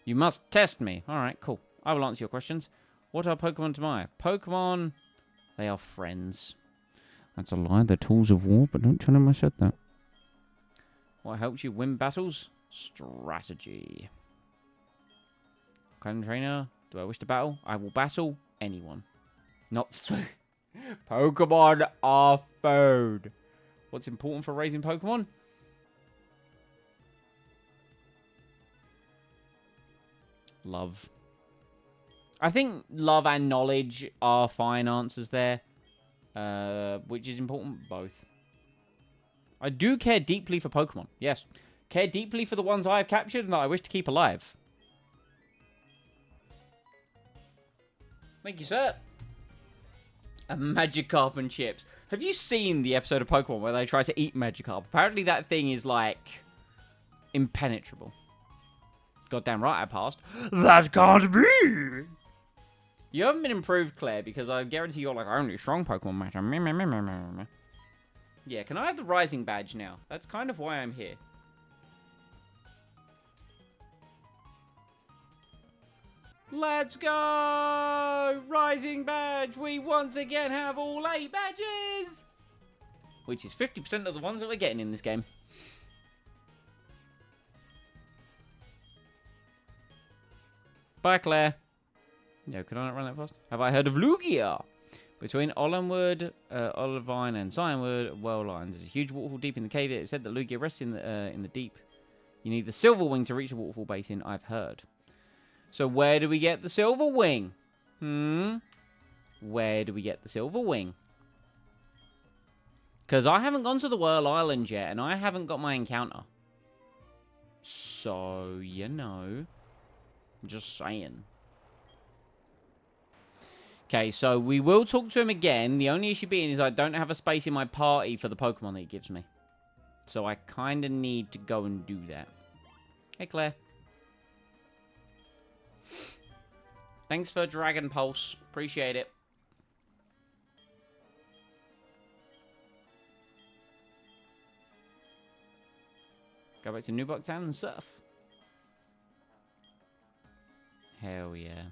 A: You must test me. Alright, cool. I will answer your questions. What are Pokemon to my? Pokemon, they are friends. That's a lie. They're tools of war, but don't tell him I said that. What helps you win battles? Strategy. What kind of trainer do I wish to battle? I will battle anyone. Not food. Pokemon are food. What's important for raising Pokemon? Love. I think love and knowledge are fine answers there. Which is important? Both. I do care deeply for Pokemon. Yes. Care deeply for the ones I have captured and that I wish to keep alive. Thank you, sir. A Magikarp and chips. Have you seen the episode of Pokemon where they try to eat Magikarp? Apparently that thing is, like, impenetrable. Goddamn right I passed. That can't be! You haven't been improved, Claire, because I guarantee you're, like, only strong Pokemon matter. Yeah, can I have the Rising Badge now? That's kind of why I'm here. Let's go! Rising Badge! We once again have all 8 badges! Which is 50% of the ones that we're getting in this game. Bye, Claire. No, can I not run that fast? Have I heard of Lugia? Between Olenwood, Olivine, and Cyanwood well lines. There's a huge waterfall deep in the cave. It said that Lugia rests in the deep. You need the Silver Wing to reach the waterfall basin, I've heard. So where do we get the Silver Wing? Where do we get the Silver Wing? Because I haven't gone to the Whirl Island yet, and I haven't got my encounter. So, you know. Just saying. Okay, so we will talk to him again. The only issue being is I don't have a space in my party for the Pokemon that he gives me. So I kind of need to go and do that. Hey, Claire. Thanks for Dragon Pulse. Appreciate it. Go back to Newbuck Town and surf. Hell yeah.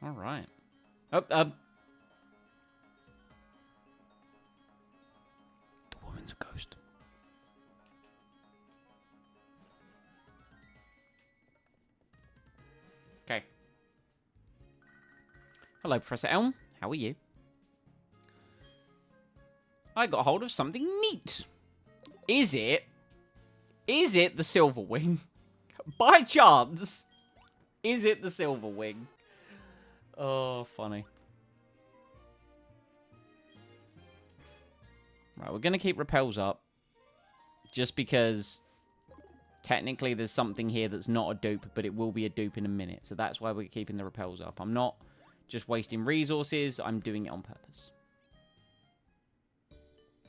A: All right. Oh, the woman's a ghost. Okay. Hello, Professor Elm. How are you? I got hold of something neat. Is it the Silver Wing? By chance, is it the Silver Wing? Oh, funny. Right, we're going to keep repels up. Just because technically there's something here that's not a dupe, but it will be a dupe in a minute. So that's why we're keeping the repels up. I'm not just wasting resources. I'm doing it on purpose.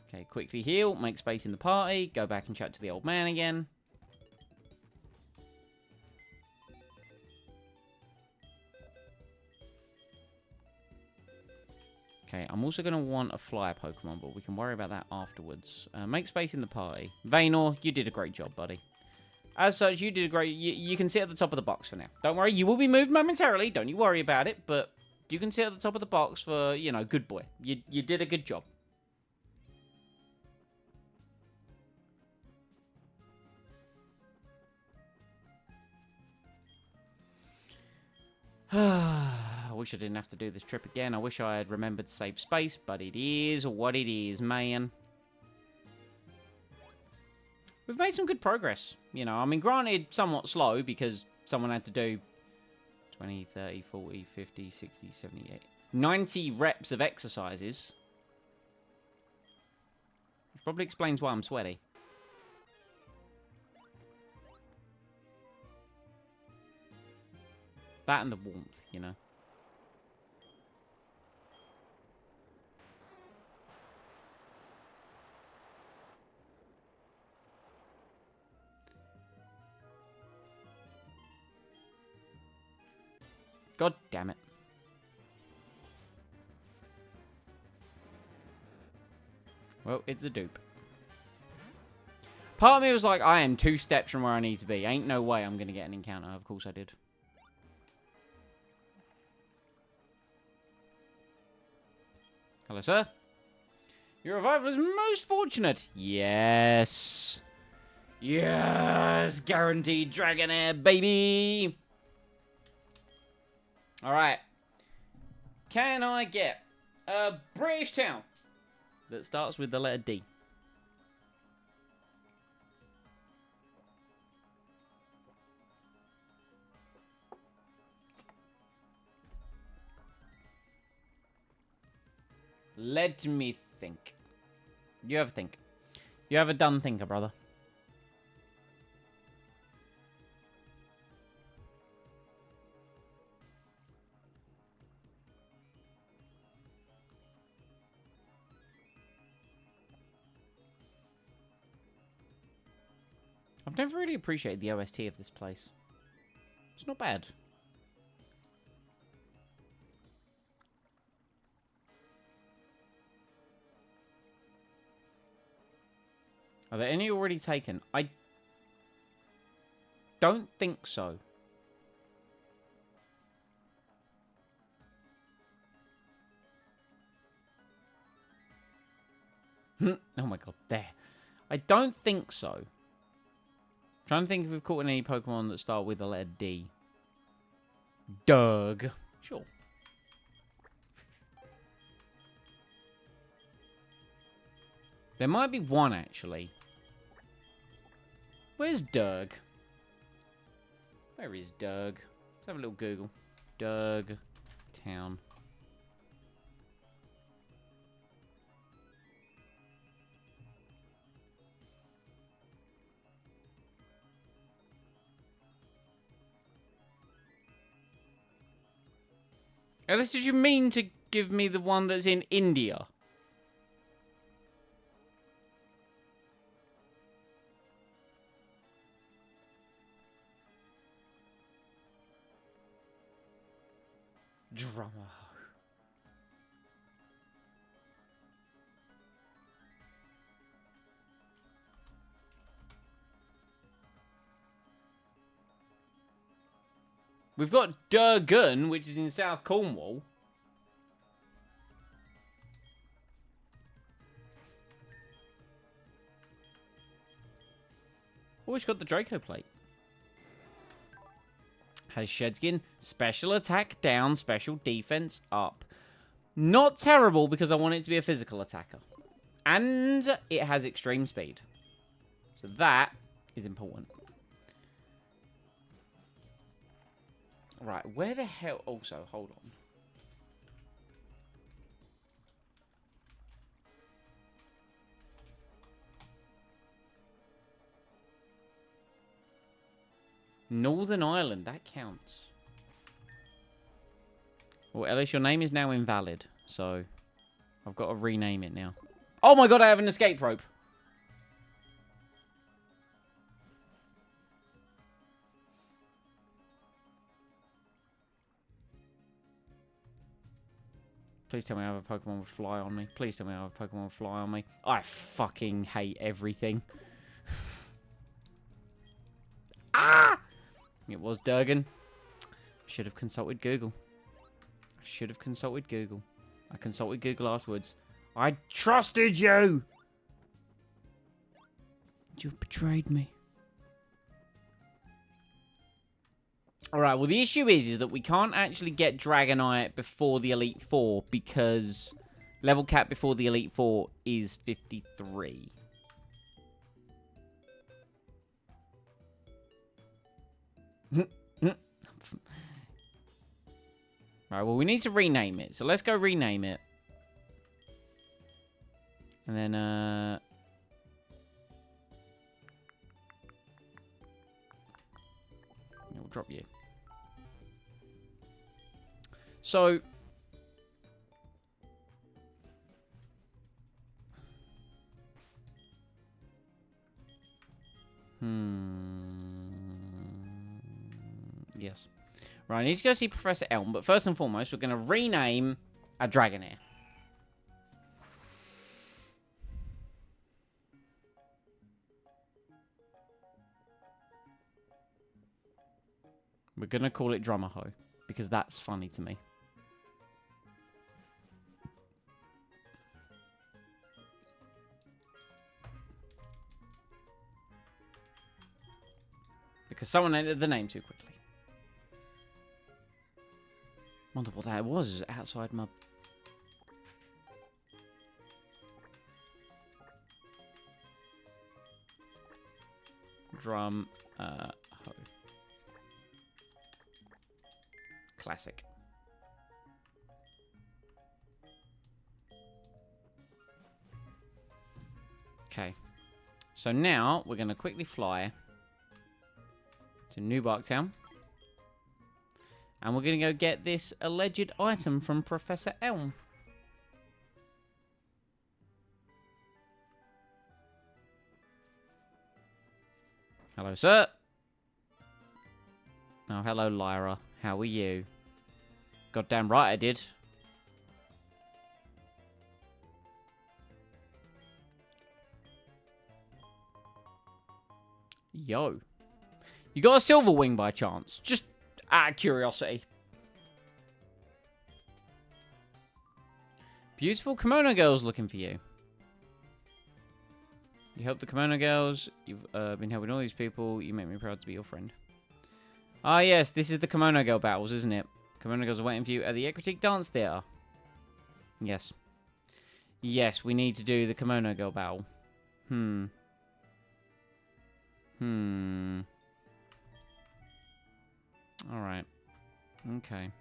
A: Okay, quickly heal. Make space in the party. Go back and chat to the old man again. Okay, I'm also going to want a flyer Pokemon, but we can worry about that afterwards. Make space in the party. Vaynor, you did a great job, buddy. As such, you did a great... You can sit at the top of the box for now. Don't worry, you will be moved momentarily. Don't you worry about it, but you can sit at the top of the box for, you know, good boy. You did a good job. I wish I didn't have to do this trip again. I wish I had remembered to save space, but it is what it is, man. We've made some good progress. You know, I mean, granted, somewhat slow because someone had to do 20, 30, 40, 50, 60, 70, 80, 90 reps of exercises. Which probably explains why I'm sweaty. That and the warmth, you know. God damn it. Well, it's a dupe. Part of me was like, I am 2 steps from where I need to be. Ain't no way I'm going to get an encounter. Of course I did. Hello, sir. Your revival is most fortunate. Yes. Yes. Guaranteed Dragonair, baby. Alright. Can I get a British town that starts with the letter D? Let me think. You have a think. You have a done thinker, brother. I've never really appreciated the OST of this place. It's not bad. Are there any already taken? I don't think so. Oh my god, there. I don't think so. Trying to think if we've caught any Pokemon that start with the letter D. Doug. Sure. There might be one, actually. Where's Doug? Where is Doug? Let's have a little Google. Doug Town. Alice, did you mean to give me the one that's in India? Drummer. We've got Durgun, which is in South Cornwall. Oh, it's got the Draco plate. Has Shedskin, special attack down, special defense up. Not terrible because I want it to be a physical attacker. And it has extreme speed. So that is important. Right, where the hell... Also, hold on. Northern Ireland, that counts. Well, at least your name is now invalid, so I've got to rename it now. Oh my god, I have an escape rope. Please tell me I have a Pokemon with fly on me. Please tell me I have a Pokemon with fly on me. I fucking hate everything. Ah! It was Durgan. Should have consulted Google. I should have consulted Google. I consulted Google afterwards. I trusted you! You've betrayed me. Alright, well the issue is that we can't actually get Dragonite before the Elite Four because level cap before the Elite Four is 53. Right, well we need to rename it. So let's go rename it. And then, we'll drop you. So, yes. Right, I need to go see Professor Elm, but first and foremost, we're going to rename a Dragonair. We're going to call it Drummerho, because that's funny to me. Because someone entered the name too quickly. Wonder what that was outside my... Drum, ho. Classic. Okay. So now we're going to quickly fly to New Barktown. And we're going to go get this alleged item from Professor Elm. Hello, sir. Oh, hello, Lyra. How are you? Goddamn right I did. Yo. You got a silver wing by chance? Just out of curiosity. Beautiful kimono girls looking for you. You help the kimono girls. You've been helping all these people. You make me proud to be your friend. Ah, yes. This is the kimono girl battles, isn't it? Kimono girls are waiting for you at the Ecruteak Dance Theatre. Yes. Yes, we need to do the kimono girl battle. Alright. Okay.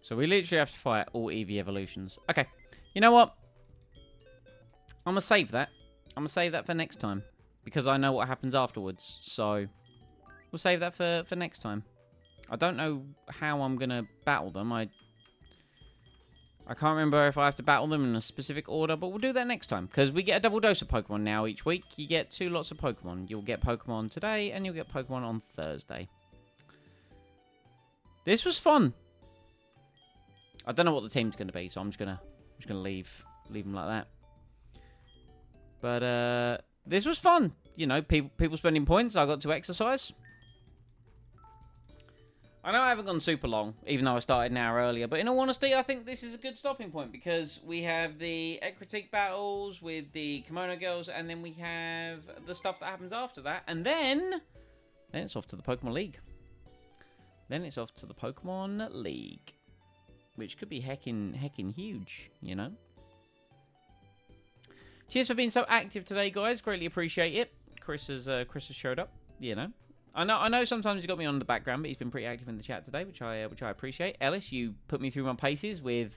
A: So we literally have to fight all Eevee evolutions. Okay. You know what? I'm going to save that. I'm going to save that for next time. Because I know what happens afterwards. So we'll save that for next time. I don't know how I'm going to battle them. I can't remember if I have to battle them in a specific order. But we'll do that next time. Because we get a double dose of Pokemon now each week. You get 2 lots of Pokemon. You'll get Pokemon today. And you'll get Pokemon on Thursday. This was fun. I don't know what the team's going to be, so I'm just gonna leave them like that. But this was fun. You know, people spending points. I got to exercise. I know I haven't gone super long, even though I started an hour earlier. But in all honesty, I think this is a good stopping point because we have the Ecruteak battles with the Kimono Girls, and then we have the stuff that happens after that, and then it's off to the Pokemon League. which could be heckin' huge, you know. Cheers for being so active today, guys. Greatly appreciate it. Chris has showed up, you know. I know sometimes he's got me on in the background, but he's been pretty active in the chat today, which I appreciate. Ellis, you put me through my paces with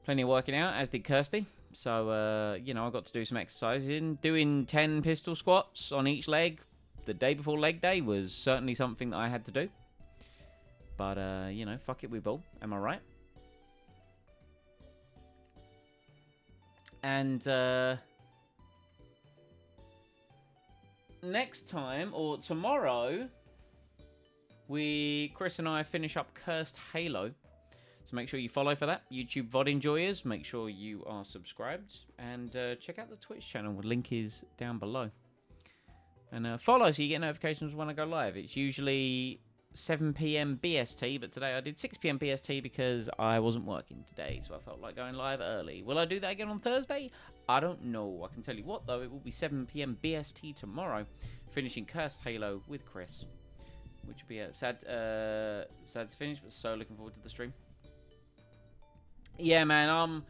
A: plenty of working out, as did Kirsty. So, you know, I got to do some exercising. Doing 10 pistol squats on each leg the day before leg day was certainly something that I had to do. But, you know, fuck it, we ball. Am I right? And, next time, or tomorrow, Chris and I finish up Cursed Halo. So make sure you follow for that. YouTube VOD enjoyers, make sure you are subscribed. And check out the Twitch channel. The link is down below. And follow so you get notifications when I go live. It's usually 7 p.m. BST, but today I did 6 p.m. BST because I wasn't working today, so I felt like going live early. Will I do that again on Thursday? I don't know. I can tell you what, though, it will be 7 p.m. BST tomorrow, finishing Cursed Halo with Chris, which will be sad to finish, but so looking forward to the stream. Yeah, man,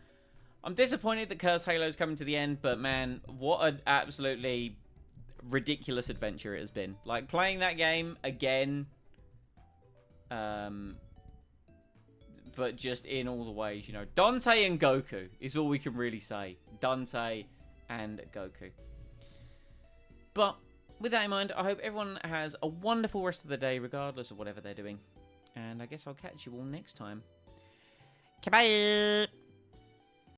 A: I'm disappointed that Cursed Halo is coming to the end, but man, what an absolutely ridiculous adventure it has been. Like, playing that game again, but just in all the ways, you know. Dante and Goku is all we can really say. Dante and Goku. But with that in mind, I hope everyone has a wonderful rest of the day, regardless of whatever they're doing. And I guess I'll catch you all next time. Goodbye.